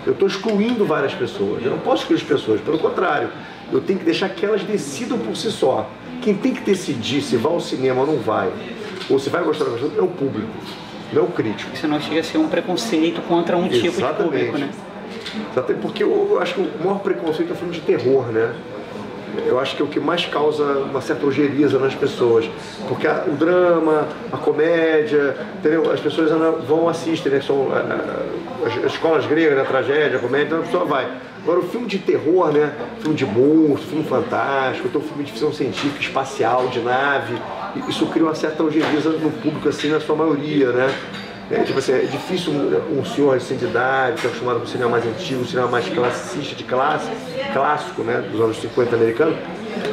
Eu estou excluindo várias pessoas. Eu não posso excluir as pessoas, pelo contrário. Eu tenho que deixar que elas decidam por si só. Quem tem que decidir se vai ao cinema ou não vai, ou se vai gostar ou não vai, é o público, não é o crítico. Senão chega a ser um preconceito contra um tipo de público, né? Exatamente, porque eu acho que o maior preconceito é o filme de terror, né? Eu acho que é o que mais causa uma certa ojeriza nas pessoas. Porque o drama, a comédia, entendeu? As pessoas vão assistir, né? São as escolas gregas, né? A tragédia, a comédia, então a pessoa vai. Agora o filme de terror, né? Filme de monstro, filme fantástico, então filme de ficção científica, espacial, de nave, isso cria uma certa ojeriza no público, assim, na sua maioria, né? Tipo assim, é difícil um senhor de 100 de idade, que é acostumado com o cinema mais antigo, o cinema mais classicista, de classe, clássico, né, dos anos 50 americano,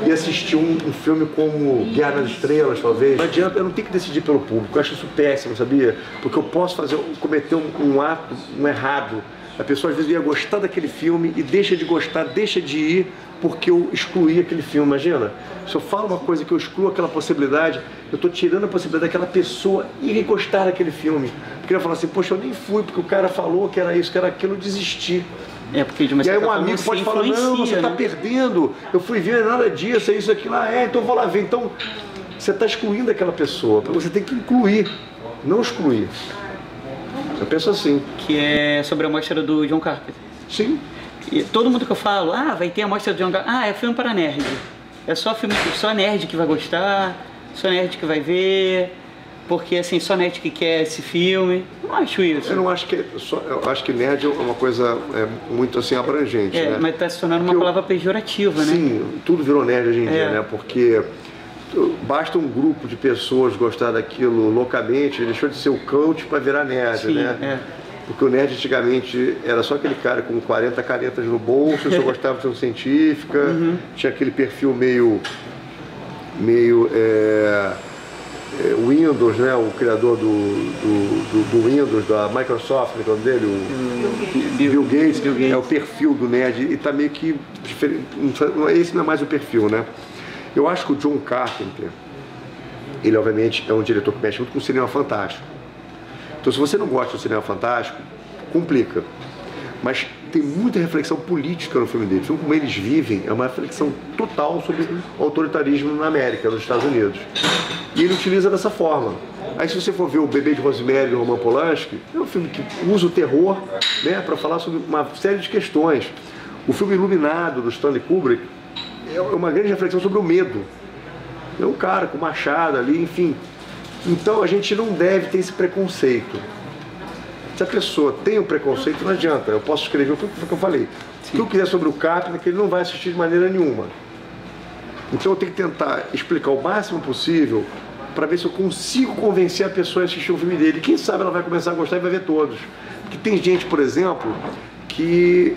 e assistir um filme como Guerra nas Estrelas, talvez. Não adianta, eu não tenho que decidir pelo público, eu acho isso péssimo, sabia? Porque eu posso cometer um ato, um errado. A pessoa às vezes ia gostar daquele filme e deixa de gostar, deixa de ir, porque eu excluí aquele filme, imagina? Se eu falo uma coisa que eu excluo aquela possibilidade, eu estou tirando a possibilidade daquela pessoa ir gostar daquele filme. Porque ela fala assim, poxa, eu nem fui, porque o cara falou que era isso, que era aquilo, eu desisti. Porque de uma e aí certa um amigo pode falar, não, você está perdendo, eu fui ver nada disso, é isso, aquilo, então eu vou lá ver. Então, você está excluindo aquela pessoa, você tem que incluir, não excluir. Eu penso assim. Que é sobre a mostra do John Carpenter. Sim. E todo mundo que eu falo, vai ter a mostra do John Carpenter, é filme para nerd. É só filme, só nerd que vai gostar, só nerd que vai ver, porque assim, só nerd que quer esse filme. Não acho isso. Eu não acho que eu acho que nerd é uma coisa muito assim abrangente, né? Mas está se tornando uma palavra pejorativa, né? Sim, tudo virou nerd hoje em dia, né? Porque basta um grupo de pessoas gostar daquilo loucamente, deixou de ser o cult para virar nerd, sim, né? Porque o nerd antigamente era só aquele cara com 40 canetas no bolso, só gostava de ficção científica, tinha aquele perfil meio Windows, né? O criador do Windows, da Microsoft, o nome dele, o Bill Gates, é o perfil do nerd e está meio que diferente. Esse não é mais o perfil, né? Eu acho que o John Carpenter, ele obviamente é um diretor que mexe muito com o cinema fantástico. Então se você não gosta do cinema fantástico, complica. Mas tem muita reflexão política no filme dele. O filme Como Eles Vivem é uma reflexão total sobre o autoritarismo na América, nos Estados Unidos. E ele utiliza dessa forma. Aí se você for ver o Bebê de Rosemary, do Roman Polanski, é um filme que usa o terror, né, para falar sobre uma série de questões. O filme Iluminado, do Stanley Kubrick, é uma grande reflexão sobre o medo. É um cara com machado ali, enfim. Então a gente não deve ter esse preconceito. Se a pessoa tem o preconceito, não adianta. Eu posso escrever o que eu falei. Se eu quiser sobre o Carpenter, que ele não vai assistir de maneira nenhuma. Então eu tenho que tentar explicar o máximo possível para ver se eu consigo convencer a pessoa a assistir o filme dele. Quem sabe ela vai começar a gostar e vai ver todos. Porque tem gente, por exemplo, que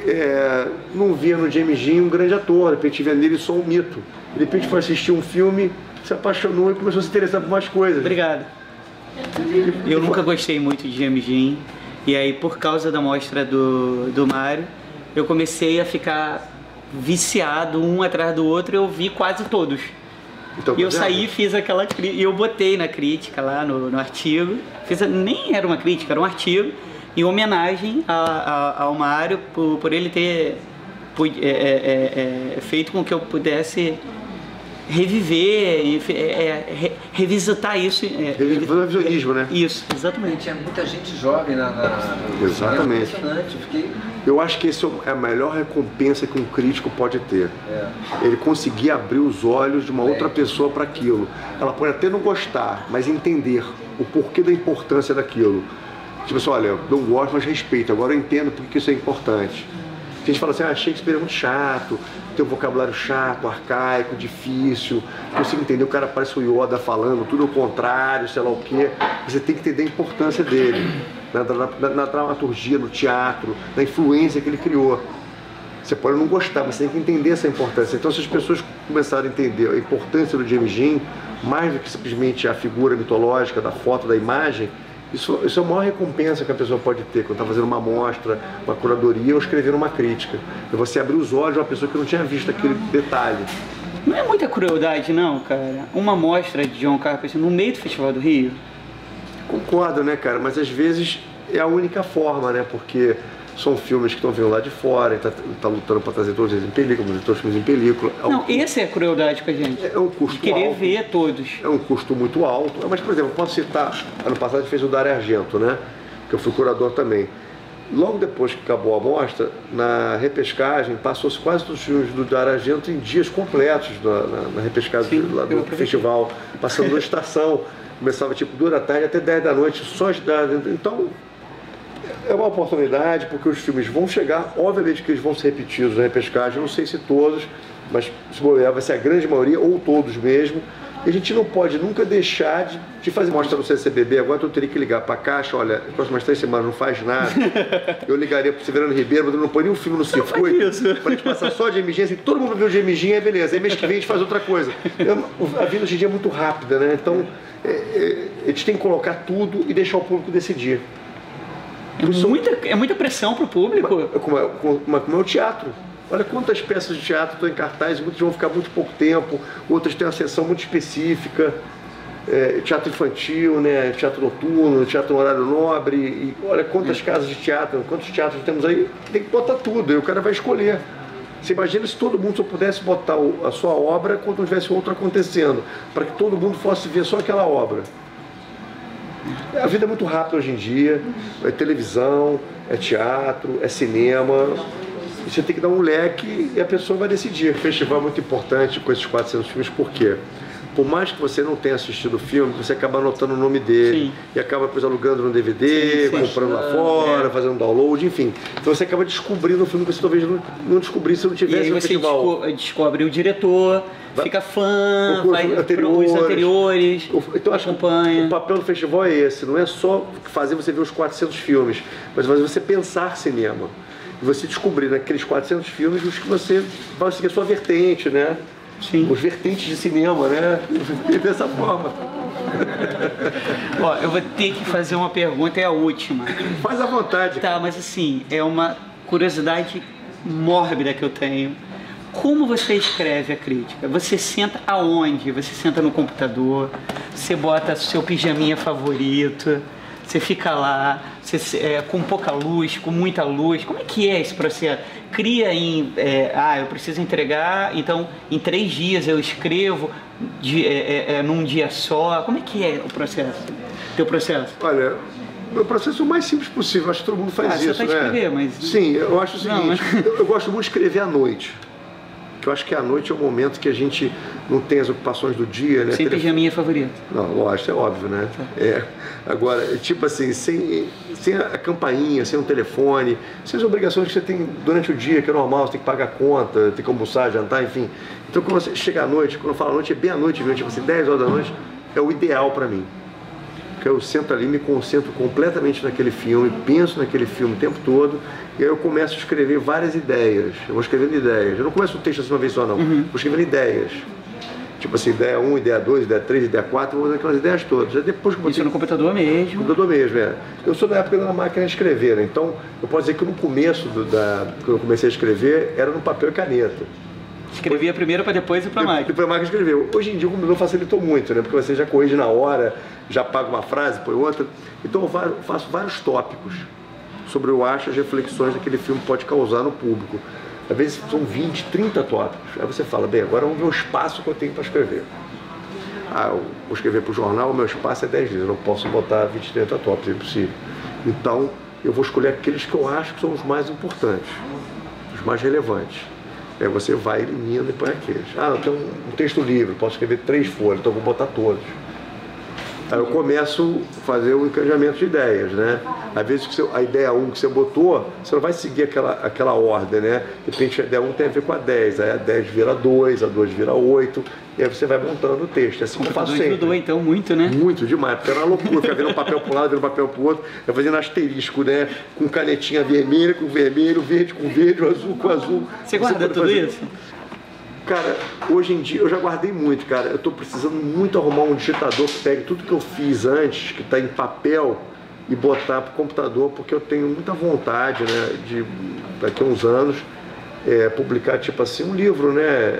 não via no James Dean um grande ator, de repente via nele só um mito. De repente foi assistir um filme, se apaixonou e começou a se interessar por mais coisas. Obrigado. Eu nunca gostei muito de James Dean, e aí por causa da mostra do Mário, eu comecei a ficar viciado um atrás do outro, eu vi quase todos. Então, e eu saí e fiz aquela crítica, e eu botei na crítica lá no artigo, nem era uma crítica, era um artigo, em homenagem ao Mário, por ele ter feito com que eu pudesse reviver, revisitar isso. Revisionismo, né? Isso, exatamente. Tinha muita gente jovem Exatamente. Impressionante. Eu acho que essa é a melhor recompensa que um crítico pode ter. Ele conseguir abrir os olhos de uma outra pessoa para aquilo. Ela pode até não gostar, mas entender o porquê da importância daquilo. Tipo assim, olha, eu não gosto, mas respeito. Agora eu entendo porque isso é importante. A gente fala assim, Shakespeare é muito chato, tem um vocabulário chato, arcaico, difícil, consigo entender, o cara parece o Yoda falando, tudo ao contrário, sei lá o quê. Você tem que entender a importância dele, na dramaturgia, no teatro, na influência que ele criou. Você pode não gostar, mas você tem que entender essa importância. Então, se as pessoas começarem a entender a importância do James Dean, mais do que simplesmente a figura mitológica, da foto, da imagem, isso é a maior recompensa que a pessoa pode ter quando está fazendo uma amostra, uma curadoria ou escrevendo uma crítica. É você abrir os olhos de uma pessoa que não tinha visto aquele detalhe. Não é muita crueldade não, cara? Uma amostra de John Carpenter no meio do Festival do Rio? Concordo, né, cara? Mas às vezes é a única forma, né? Porque são filmes que estão vindo lá de fora, tá lutando para trazer todos eles em película, todos os filmes em película. Não, essa é a crueldade com a gente. É um custo de querer alto. ver todos. É um custo muito alto. Mas, por exemplo, posso citar, ano passado a gente fez o Dario Argento, né? Que eu fui curador também. Logo depois que acabou a mostra, na repescagem, passou-se quase todos os filmes do Dario Argento em dias completos na repescagem lá do festival, passando na estação. Começava tipo 2 da tarde até 10 da noite, só então é uma oportunidade, porque os filmes vão chegar, obviamente que eles vão ser repetidos na repescagem, não sei se todos, mas se bobear vai ser a grande maioria, ou todos mesmo. E a gente não pode nunca deixar de fazer mostra no CCBB. Agora eu teria que ligar para a Caixa, olha, as próximas 3 semanas não faz nada. Eu ligaria para o Severino Ribeiro, mas eu não põe nenhum filme no circuito, para a gente passar só de James Dean, assim, todo mundo viu o James Dean, aí beleza, aí mês que vem a gente faz outra coisa. A vida hoje em dia é muito rápida, né? Então a gente tem que colocar tudo e deixar o público decidir. É muita pressão para o público. Como é o teatro. Olha quantas peças de teatro estão em cartaz, muitas vão ficar muito pouco tempo, outras têm uma sessão muito específica, teatro infantil, né, teatro noturno, teatro no horário nobre, e olha quantas casas de teatro, quantos teatros temos aí, tem que botar tudo, aí o cara vai escolher. Você imagina se todo mundo só pudesse botar a sua obra quando não tivesse outra acontecendo, para que todo mundo fosse ver só aquela obra. A vida é muito rápida hoje em dia, é televisão, é teatro, é cinema. Você tem que dar um leque e a pessoa vai decidir. O festival é muito importante com esses 400 filmes, por quê? Por mais que você não tenha assistido o filme, você acaba anotando o nome dele. Sim. E acaba depois alugando no DVD, sim, comprando lá fora, fazendo download, enfim. Então você acaba descobrindo o filme que você talvez não descobrisse se não tivesse no festival. E aí você descobre o diretor, fica fã, vai para os anteriores, então, acompanha. O papel do festival é esse, não é só fazer você ver os 400 filmes, mas fazer você pensar cinema. E você descobrir naqueles 400 filmes os que você vai seguir a sua vertente, né? Sim. Os vertentes de cinema, né? E dessa forma. Ó, eu vou ter que fazer uma pergunta, é a última. Faz à vontade. Tá, mas assim, é uma curiosidade mórbida que eu tenho. Como você escreve a crítica? Você senta aonde? Você senta no computador, você bota seu pijaminha favorito, você fica lá, com pouca luz, com muita luz. Como é que é esse processo? Cria eu preciso entregar, então em 3 dias eu escrevo num dia só. Como é que é o processo? Teu processo? Olha, meu processo é o mais simples possível. Acho que todo mundo faz isso, você tá escrever, mas... Sim, eu acho o seguinte, eu gosto muito de escrever à noite. Que eu acho que a noite é o momento que a gente não tem as ocupações do dia, né? Sem pijaminha favorita. Não, lógico, é óbvio, né? Agora, tipo assim, sem a campainha, sem o telefone, sem as obrigações que você tem durante o dia, que é normal, você tem que pagar a conta, tem que almoçar, jantar, enfim. Então, quando você chega à noite, quando eu falo à noite, é bem à noite, tipo assim, 10 horas da noite, é o ideal para mim. Porque eu sento ali, me concentro completamente naquele filme, penso naquele filme o tempo todo, e aí eu começo a escrever várias ideias. Eu vou escrevendo ideias. Eu não começo o texto assim uma vez só, não. Vou escrevendo ideias. Tipo assim, ideia 1, ideia 2, ideia 3, ideia 4, vou fazer aquelas ideias todas. Aí depois que Isso no computador mesmo? No computador mesmo, é. Eu sou da época da máquina de escrever, né? Então eu posso dizer que no começo, quando eu comecei a escrever, era no papel e caneta. Escrevia primeiro para depois ir para a máquina. Depois a máquina escreveu. Hoje em dia o computador facilitou muito, né? Porque você já corrige na hora, já apaga uma frase, põe outra. Então eu faço vários tópicos sobre eu acho as reflexões que aquele filme pode causar no público. Às vezes são 20, 30 tópicos. Aí você fala, bem, agora vamos ver o espaço que eu tenho para escrever. Ah, eu vou escrever para o jornal, o meu espaço é 10 livros, eu não posso botar 20, 30 tópicos, é impossível. Então, eu vou escolher aqueles que eu acho que são os mais importantes, os mais relevantes. Aí você vai eliminando e põe aqueles. Ah, eu tenho um texto livre, posso escrever 3 folhas, então eu vou botar todos. Aí eu começo a fazer o encadeamento de ideias, né? Às vezes a ideia 1 que você botou, você não vai seguir aquela ordem, né? De repente a ideia 1 tem a ver com a 10, aí a 10 vira 2, a 2 vira 8, e aí você vai montando o texto. É assim que eu faço sempre. Ajudou então muito, né? Muito, demais, porque era uma loucura, ficar vendo um papel para um lado, vendo um papel para o outro, eu fazendo asterisco, né? Com canetinha vermelha com vermelho, verde com verde, azul com azul. Você guarda tudo isso? Cara, hoje em dia eu já guardei muito, cara. Eu tô precisando muito arrumar um digitador que pegue tudo que eu fiz antes, que está em papel, e botar pro computador, porque eu tenho muita vontade, né, de daqui a uns anos publicar tipo assim um livro, né,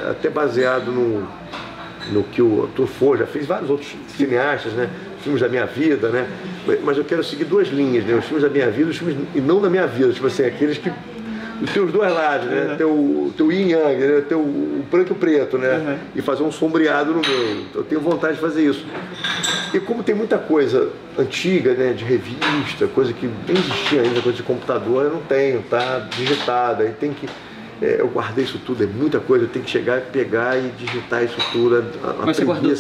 até baseado no que o Truffaut já fez, vários outros cineastas, né, filmes da minha vida, né, mas eu quero seguir 2 linhas, né, os filmes da minha vida, os filmes e não da minha vida, tipo assim, aqueles que tem os 2 lados, né? Teu yin yang, né? Teu o branco e o preto, né? E fazer um sombreado no meio. Eu tenho vontade de fazer isso. E como tem muita coisa antiga, né? De revista, coisa que nem existia ainda, coisa de computador, eu não tenho, tá digitada. Aí tem que... eu guardei isso tudo, é muita coisa, eu tenho que chegar, pegar e digitar isso tudo. Mas você guardou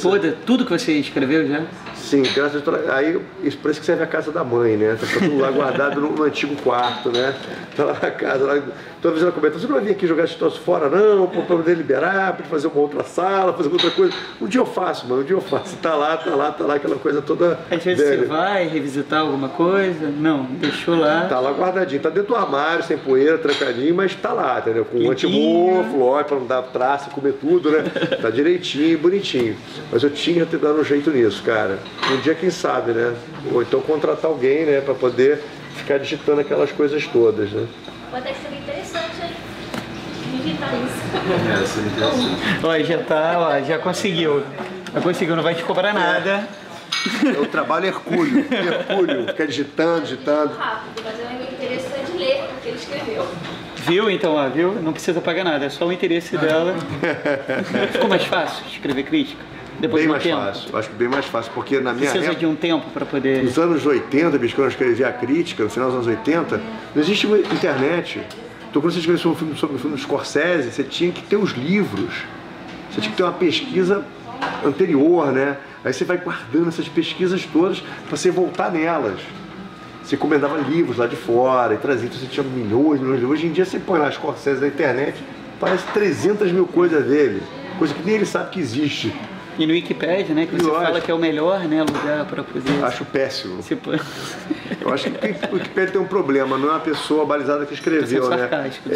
tudo que você escreveu já? Sim, graças a aí isso parece que serve a casa da mãe, né? Tá tudo lá guardado no antigo quarto, né? Tá lá na casa, lá, toda vez ela comenta, você não vai vir aqui jogar esse troço fora não, para poder liberar, para fazer uma outra sala, fazer outra coisa. Um dia eu faço, mano, um dia eu faço. Tá lá, aquela coisa toda. Às vezes você vai revisitar alguma coisa? Não, deixou lá. Tá lá guardadinho, tá dentro do armário, sem poeira, trancadinho, mas tá lá, entendeu? Com um antimorfo, ó, para não dar traço e comer tudo, né? Tá direitinho, bonitinho. Mas eu tinha que ter dado um jeito nisso, cara. Um dia, quem sabe, né? Ou então contratar alguém, né? Para poder ficar digitando aquelas coisas todas, né? Pode até ser interessante, hein? Digitar isso. Seria interessante. Ó, já tá, ó, já conseguiu. Já conseguiu, não vai te cobrar nada. É o trabalho hercúleo, ficar digitando. Rápido, mas é interessante ler o que ele escreveu. Viu, então, ó, viu? Não precisa pagar nada, é só o interesse dela. Ficou mais fácil escrever crítica? Depois bem mais fácil, eu acho bem mais fácil, porque na minha Precisa de um tempo para poder... Nos anos 80, bicho, quando eu escrevi a crítica, no final dos anos 80, não existia internet. Então quando você escrevia sobre o filme do Scorsese, você tinha que ter os livros, você tinha que ter uma pesquisa anterior, né? Aí você vai guardando essas pesquisas todas para você voltar nelas. Você encomendava livros lá de fora e trazia, então você tinha milhões de livros. Hoje em dia você põe lá Scorsese na internet, parece 300 mil coisas dele, coisa que nem ele sabe que existe. E no Wikipedia, né, que você fala que é o melhor, né, lugar para poder... Acho péssimo. Eu acho que o Wikipedia tem um problema, não é uma pessoa balizada que escreveu, né?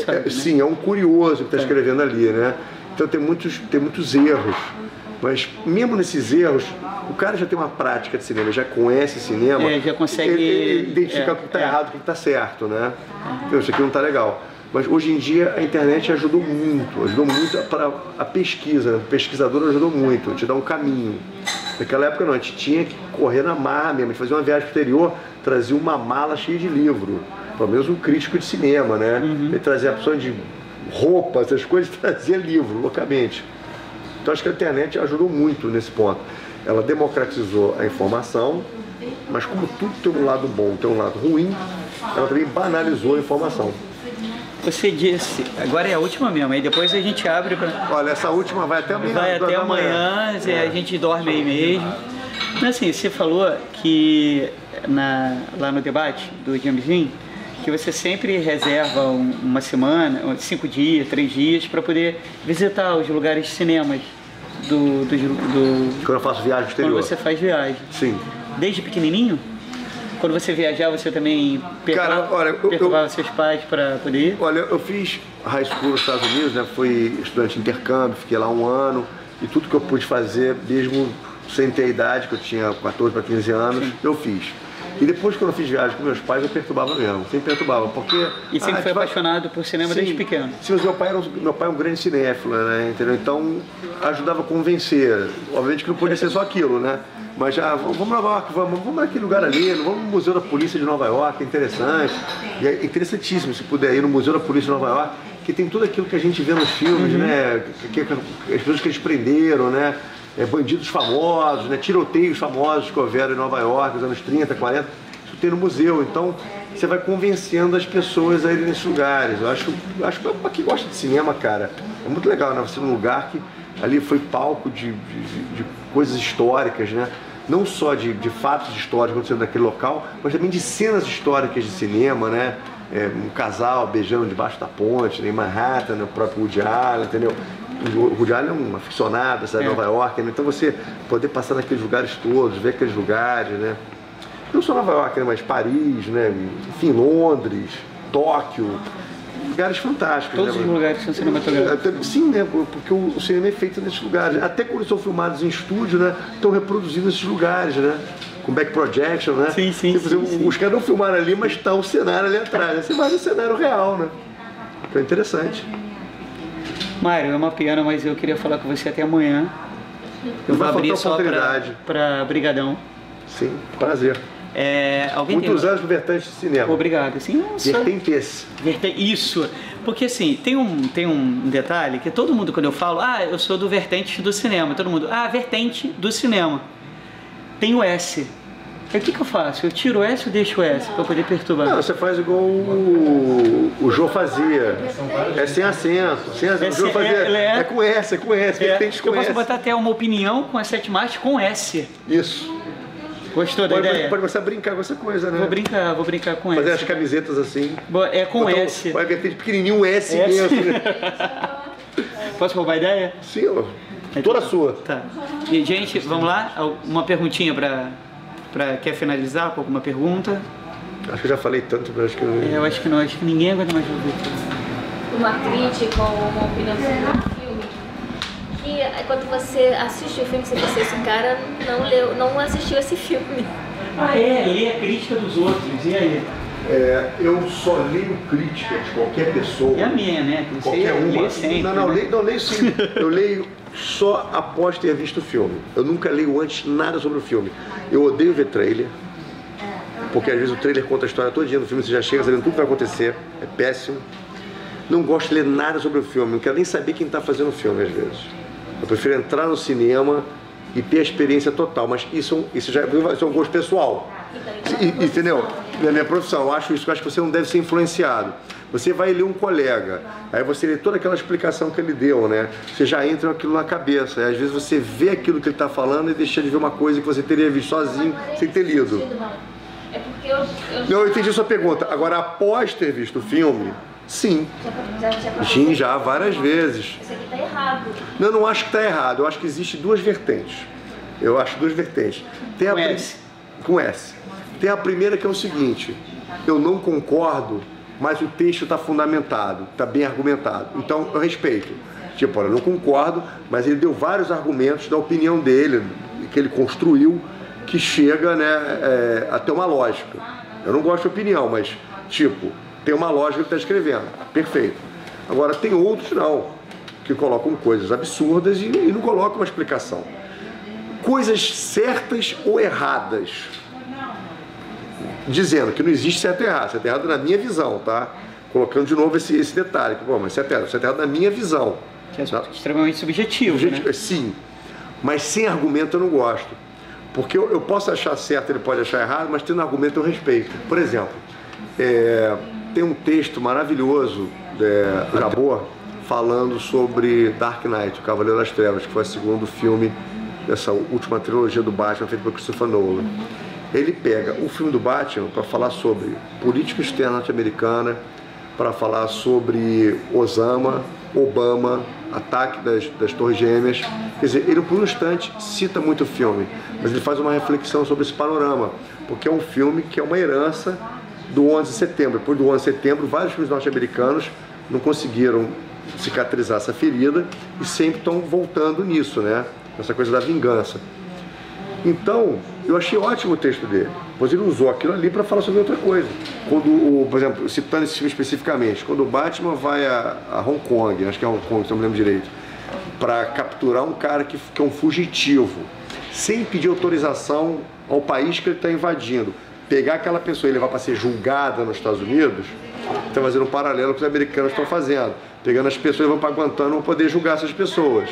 Sabe, né? Sim, é um curioso que está escrevendo ali, né? Então tem muitos erros. Mas mesmo nesses erros, o cara já tem uma prática de cinema, já conhece cinema, já consegue ele identificar o que está errado, o que está certo, né? Então, isso aqui não está legal. Mas hoje em dia a internet ajudou muito para a pesquisa, o pesquisador ajudou muito, te dá um caminho. Naquela época não, a gente tinha que correr na marra mesmo, a gente fazia uma viagem exterior, trazia uma mala cheia de livro, pelo menos um crítico de cinema, né? Ele trazia a opção de roupa, essas coisas, trazia livro, loucamente. Então acho que a internet ajudou muito nesse ponto. Ela democratizou a informação, mas como tudo tem um lado bom, tem um lado ruim, ela também banalizou a informação. Você disse, agora é a última mesmo, aí depois a gente abre para... Olha, essa última vai até amanhã. Vai até amanhã, a gente dorme aí mesmo. Mas assim, você falou que lá no debate do James Dean, que você sempre reserva uma semana, 5 dias, 3 dias, para poder visitar os lugares de cinemas. Quando eu faço viagem exterior. Quando você faz viagem. Sim. Desde pequenininho? Quando você viajava, você também perturbava seus pais para poder ir? Olha, eu fiz high school nos Estados Unidos, né? Fui estudante de intercâmbio, fiquei lá 1 ano. E tudo que eu pude fazer, mesmo sem ter a idade, que eu tinha 14 para 15 anos, sim, eu fiz. E depois, quando eu fiz viagem com meus pais, eu perturbava mesmo, sempre perturbava, porque... E sempre foi apaixonado por cinema, sim, desde pequeno? Sim, mas meu pai é um grande cinéfilo, né, entendeu? Então, ajudava a convencer. Obviamente que não podia ser só aquilo, né? Mas já, vamos a Nova York, vamos naquele lugar ali, vamos no Museu da Polícia de Nova York, é interessante. E é interessantíssimo, se puder ir no Museu da Polícia de Nova York, que tem tudo aquilo que a gente vê nos filmes, uhum, né? As pessoas que eles prenderam, né? Bandidos famosos, né? Tiroteios famosos que houveram em Nova York nos anos 30, 40, isso tem no museu. Então você vai convencendo as pessoas a irem nesses lugares. Eu acho para quem gosta de cinema, cara, é muito legal, né? Você num lugar que ali foi palco de coisas históricas, né? Não só de fatos históricos acontecendo naquele local, mas também de cenas históricas de cinema, né? Um casal beijando debaixo da ponte, né? Em Manhattan, no próprio Woody Allen, entendeu? O Woody Allen é um aficionado, sabe, de Nova York, né? Então você poder passar naqueles lugares todos, ver aqueles lugares, né? Não só Nova York, né? Mas Paris, né? Enfim, Londres, Tóquio, lugares fantásticos. Todos, né? Os lugares são cinematográficos. Sim, né? Porque o cinema é feito nesses lugares. Até quando são filmados em estúdio, né? Estão reproduzindo esses lugares, né? Com back projection, né? Sim, sim, sim. Os caras não filmaram ali, mas está um cenário ali atrás. Você vai no cenário real, né? Então é interessante. Mário, é uma pena, mas eu queria falar com você até amanhã. Eu vou abrir só para Brigadão. Sim, prazer. Muitos anos no Vertente de Cinema. Obrigado. Assim, Vertentes. Isso. Porque assim, tem um detalhe que todo mundo, quando eu falo, eu sou do Vertente do Cinema, todo mundo, Vertente do Cinema. Tem o S. Aí o que eu faço? Eu tiro o S ou deixo o S para poder perturbar? Não, você faz igual o Jô fazia. É sem acento. O Jô fazia. É com S, Vertente com S. Eu posso botar até uma opinião com as 7 marchas com S. Isso. Gostou da ideia? Pode começar a brincar com essa coisa, né? Vou brincar com S. Fazer as camisetas assim. É com S. Vai Vertente pequenininho, um S mesmo. Posso roubar a ideia? Sim, toda sua. Tá. E, gente, vamos lá? Uma perguntinha quer finalizar com alguma pergunta? Acho que eu já falei tanto, mas acho que eu acho que não, acho que ninguém aguenta mais ouvir. Uma crítica ou uma opinião sobre o filme, que quando você assiste o filme, você pensa, esse cara não assistiu esse filme. Lê a crítica dos outros, e aí? Eu só leio crítica de qualquer pessoa. É a minha, né? Que qualquer uma. Lê sempre, não, leio sim. Eu leio só após ter visto o filme. Eu nunca leio antes nada sobre o filme. Eu odeio ver trailer, porque às vezes o trailer conta a história todinha do filme, você já chega sabendo tudo que vai acontecer, é péssimo. Não gosto de ler nada sobre o filme, não quero nem saber quem está fazendo o filme às vezes. Eu prefiro entrar no cinema e ter a experiência total, mas isso já é um gosto pessoal. Entendeu? Na minha profissão, eu acho que você não deve ser influenciado. Você vai ler um colega, aí você lê toda aquela explicação que ele deu, né? Você já entra aquilo na cabeça, aí às vezes você vê aquilo que ele está falando e deixa de ver uma coisa que você teria visto sozinho, sem ter lido. É porque Não, eu entendi sua pergunta. Agora, após ter visto o filme, sim. Sim, já várias vezes. Isso aqui está errado. Não acho que está errado. Eu acho que existe duas vertentes. Tem com S. Tem a primeira que é o seguinte: eu não concordo, mas o texto está fundamentado, está bem argumentado. Então eu respeito. Tipo, olha, eu não concordo, mas ele deu vários argumentos da opinião dele, que ele construiu, que chega, né, a ter uma lógica. Eu não gosto de opinião, mas, tipo, tem uma lógica que ele está escrevendo. Perfeito. Agora, tem outros não, que colocam coisas absurdas e não colocam uma explicação. Coisas certas ou erradas. Dizendo que não existe certo e errado. Certo e errado na minha visão, tá? Colocando de novo esse detalhe. Bom, mas certo e errado na minha visão. Que é extremamente subjetivo, né? Sim. Mas sem argumento eu não gosto. Porque eu posso achar certo, ele pode achar errado, mas tendo argumento eu respeito. Por exemplo, tem um texto maravilhoso do Jabor falando sobre Dark Knight, o Cavaleiro das Trevas, que foi o segundo filme dessa última trilogia do Batman feita por Christopher Nolan. Ele pega o filme do Batman para falar sobre política externa norte-americana, para falar sobre Osama, Obama, ataque das Torres Gêmeas. Quer dizer, ele por um instante cita muito o filme, mas ele faz uma reflexão sobre esse panorama, porque é um filme que é uma herança do 11 de setembro. Depois do 11 de setembro, vários filmes norte-americanos não conseguiram cicatrizar essa ferida e sempre estão voltando nisso, né? Essa coisa da vingança. Então, eu achei ótimo o texto dele, pois ele usou aquilo ali para falar sobre outra coisa. Quando, por exemplo, citando esse filme especificamente, quando o Batman vai a Hong Kong, acho que é Hong Kong, se não me lembro direito, para capturar um cara que é um fugitivo, sem pedir autorização ao país que ele está invadindo, pegar aquela pessoa e levar para ser julgada nos Estados Unidos, está fazendo um paralelo com os americanos estão fazendo, pegando as pessoas e vão para Guantánamo para poder julgar essas pessoas.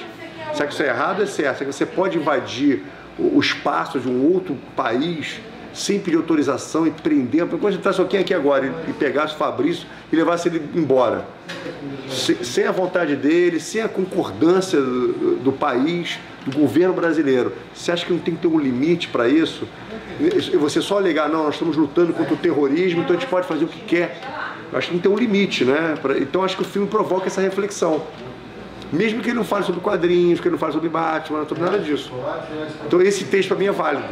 Será que isso é errado? É certo. Será que você pode invadir o espaço de um outro país sem pedir autorização e prender? Quando você traz alguém aqui agora e pegasse o Fabrício e levasse ele embora, sem a vontade dele, sem a concordância do país, do governo brasileiro, você acha que não tem que ter um limite para isso? E você só alegar, não, nós estamos lutando contra o terrorismo, então a gente pode fazer o que quer. Eu acho que não tem um limite, né? Então acho que o filme provoca essa reflexão. Mesmo que ele não fale sobre quadrinhos, que ele não fale sobre Batman, não sobre nada disso. Então esse texto para mim é válido.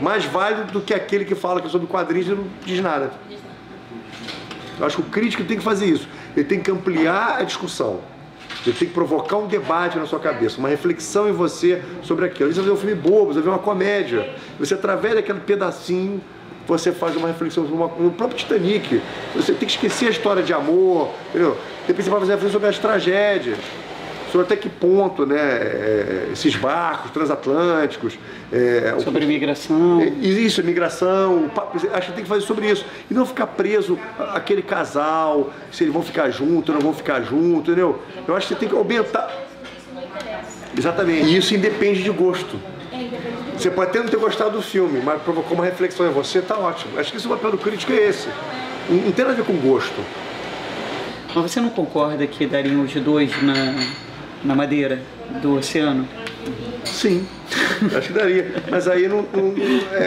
Mais válido do que aquele que fala que é sobre quadrinhos e não diz nada. Eu acho que o crítico tem que fazer isso. Ele tem que ampliar a discussão. Ele tem que provocar um debate na sua cabeça, uma reflexão em você sobre aquilo. Você vai ver um filme bobo, você vai ver uma comédia. Você, através daquele pedacinho, você faz uma reflexão no próprio Titanic. Você tem que esquecer a história de amor, entendeu? Depois você vai fazer reflexão sobre as tragédias, sobre até que ponto, né, esses barcos transatlânticos... sobre imigração. Isso, imigração. Acho que tem que fazer sobre isso. E não ficar preso àquele casal, se eles vão ficar juntos, não vão ficar juntos, entendeu? Eu acho que você tem que aumentar... Exatamente. E isso independe de gosto. Você pode até não ter gostado do filme, mas provocou uma reflexão em você, tá ótimo. Acho que esse, o papel do crítico é esse. Não tem nada a ver com gosto. Mas você não concorda que dariam os dois na madeira do oceano? Sim, acho que daria. Mas aí não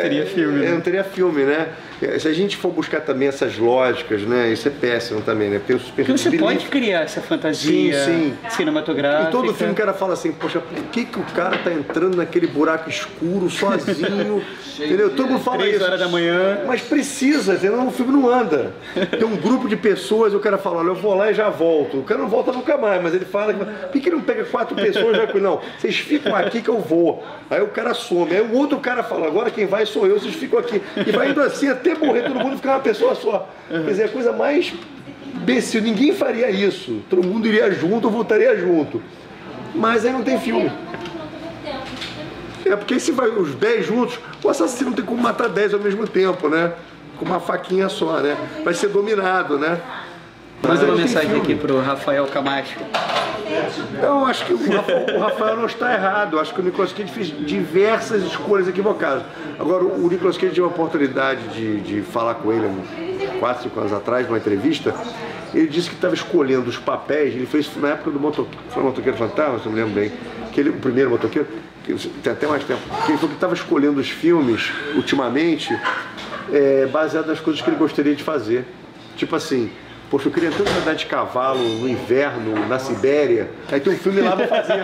teria filme, né? Não teria filme, né? Se a gente for buscar também essas lógicas, né? Isso é péssimo também, né? Porque você pode criar essa fantasia cinematográfica. E todo filme o cara fala assim, poxa, por que o cara tá entrando naquele buraco escuro, sozinho? Entendeu? Todo mundo fala 3 horas da manhã. Mas precisa, senão o filme não anda. Tem um grupo de pessoas e o cara fala, olha, eu vou lá e já volto. O cara não volta nunca mais, mas ele fala, por que ele não pega 4 pessoas? Não, vocês ficam aqui que eu vou. Aí o cara some. Aí o outro cara fala, agora quem vai sou eu, vocês ficam aqui. E vai indo assim até morrer todo mundo e ficar uma pessoa só. Quer dizer, a coisa mais imbecil. Ninguém faria isso. Todo mundo iria junto ou voltaria junto. Mas aí não tem filme. É porque se vai os 10 juntos, o assassino tem como matar 10 ao mesmo tempo, né? Com uma faquinha só, né? Vai ser dominado, né? Manda uma mensagem aqui pro Rafael Camacho. Eu acho que o Rafael não está errado. Eu acho que o Nicolas Cage fez diversas escolhas equivocadas. Agora, o Nicolas Cage teve a oportunidade de falar com ele 4, 5 anos atrás, numa entrevista. Ele disse que estava escolhendo os papéis. Ele fez na época do Motoqueiro Fantasma, se não me lembro bem. O primeiro motoqueiro, que tem até mais tempo. Que ele falou que estava escolhendo os filmes, ultimamente, baseado nas coisas que ele gostaria de fazer. Tipo assim... Poxa, eu queria tanto andar de cavalo no inverno, na Sibéria. Aí tem um filme lá, vou fazer.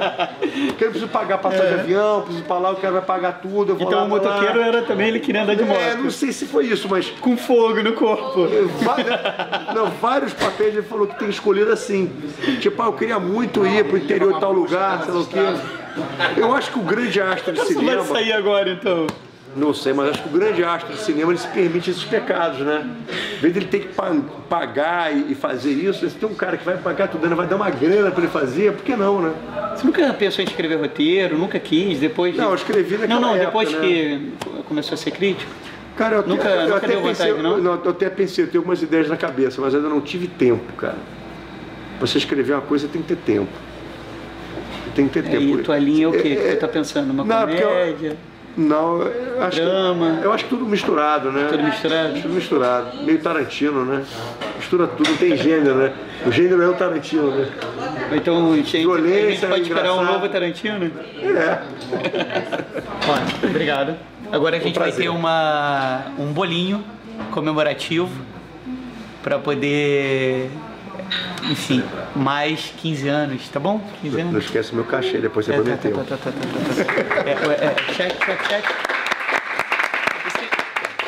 Porque eu preciso pagar passagem de avião, preciso ir pra lá, o cara vai pagar tudo. Eu vou então lá, o motoqueiro era também, ele queria andar de moto. Não sei se foi isso, mas... Com fogo no corpo. Vários papéis ele falou que tem escolhido assim. Tipo, eu queria muito ir pro interior de tal lugar, sei lá o quê. Eu acho que o grande astro de cinema... Isso vai sair agora, então. Não sei, mas acho que o grande astro do cinema, ele se permite esses pecados, né? Em vez dele ter que pagar e fazer isso, se tem um cara que vai pagar tudo, vai dar uma grana para ele fazer, por que não, né? Você nunca pensou em escrever roteiro, nunca quis, depois... Não, eu escrevi naquela época, depois né? Que começou a ser crítico? Cara, eu até pensei, eu até pensei, eu tenho algumas ideias na cabeça, mas ainda não tive tempo, cara. Pra você escrever uma coisa, tem que ter tempo. Tem que ter tempo. E tua linha é o quê que você tá pensando? Uma comédia? Não, eu acho drama. Eu acho que tudo misturado, né? Tudo misturado? Tudo misturado. Meio Tarantino, né? Mistura tudo, não tem gênero, né? O gênero é o Tarantino, né? Então a gente pode esperar um engraçado. novo Tarantino? Ó, obrigado. Agora a gente vai ter um bolinho comemorativo para poder enfim, mais 15 anos, tá bom? 15 anos. Não esquece o meu cachê, depois você prometeu. Cheque.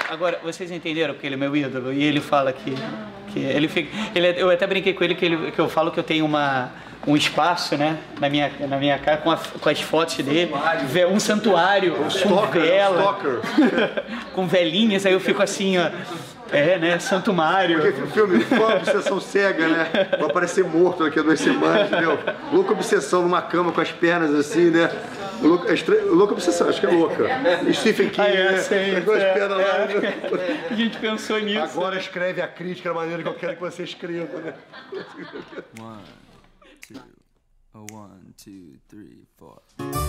Agora, vocês entenderam porque ele é meu ídolo? E ele fala que ele fica... eu até brinquei com ele que eu falo que eu tenho um espaço, né, na minha casa com as fotos dele, um santuário com vela, com velinhas, aí eu fico assim, ó, né, Santo Mário. Porque o filme foi uma obsessão cega, né? Vou aparecer morto daqui a 2 semanas, entendeu? Louca obsessão numa cama com as pernas assim, né? Louca obsessão, acho que é louca. Stephen King, né? Com as pernas lá. A gente pensou nisso. Agora escreve a crítica da maneira que eu quero que você escreva, né? 1, 2, 1, 2, 3, 4.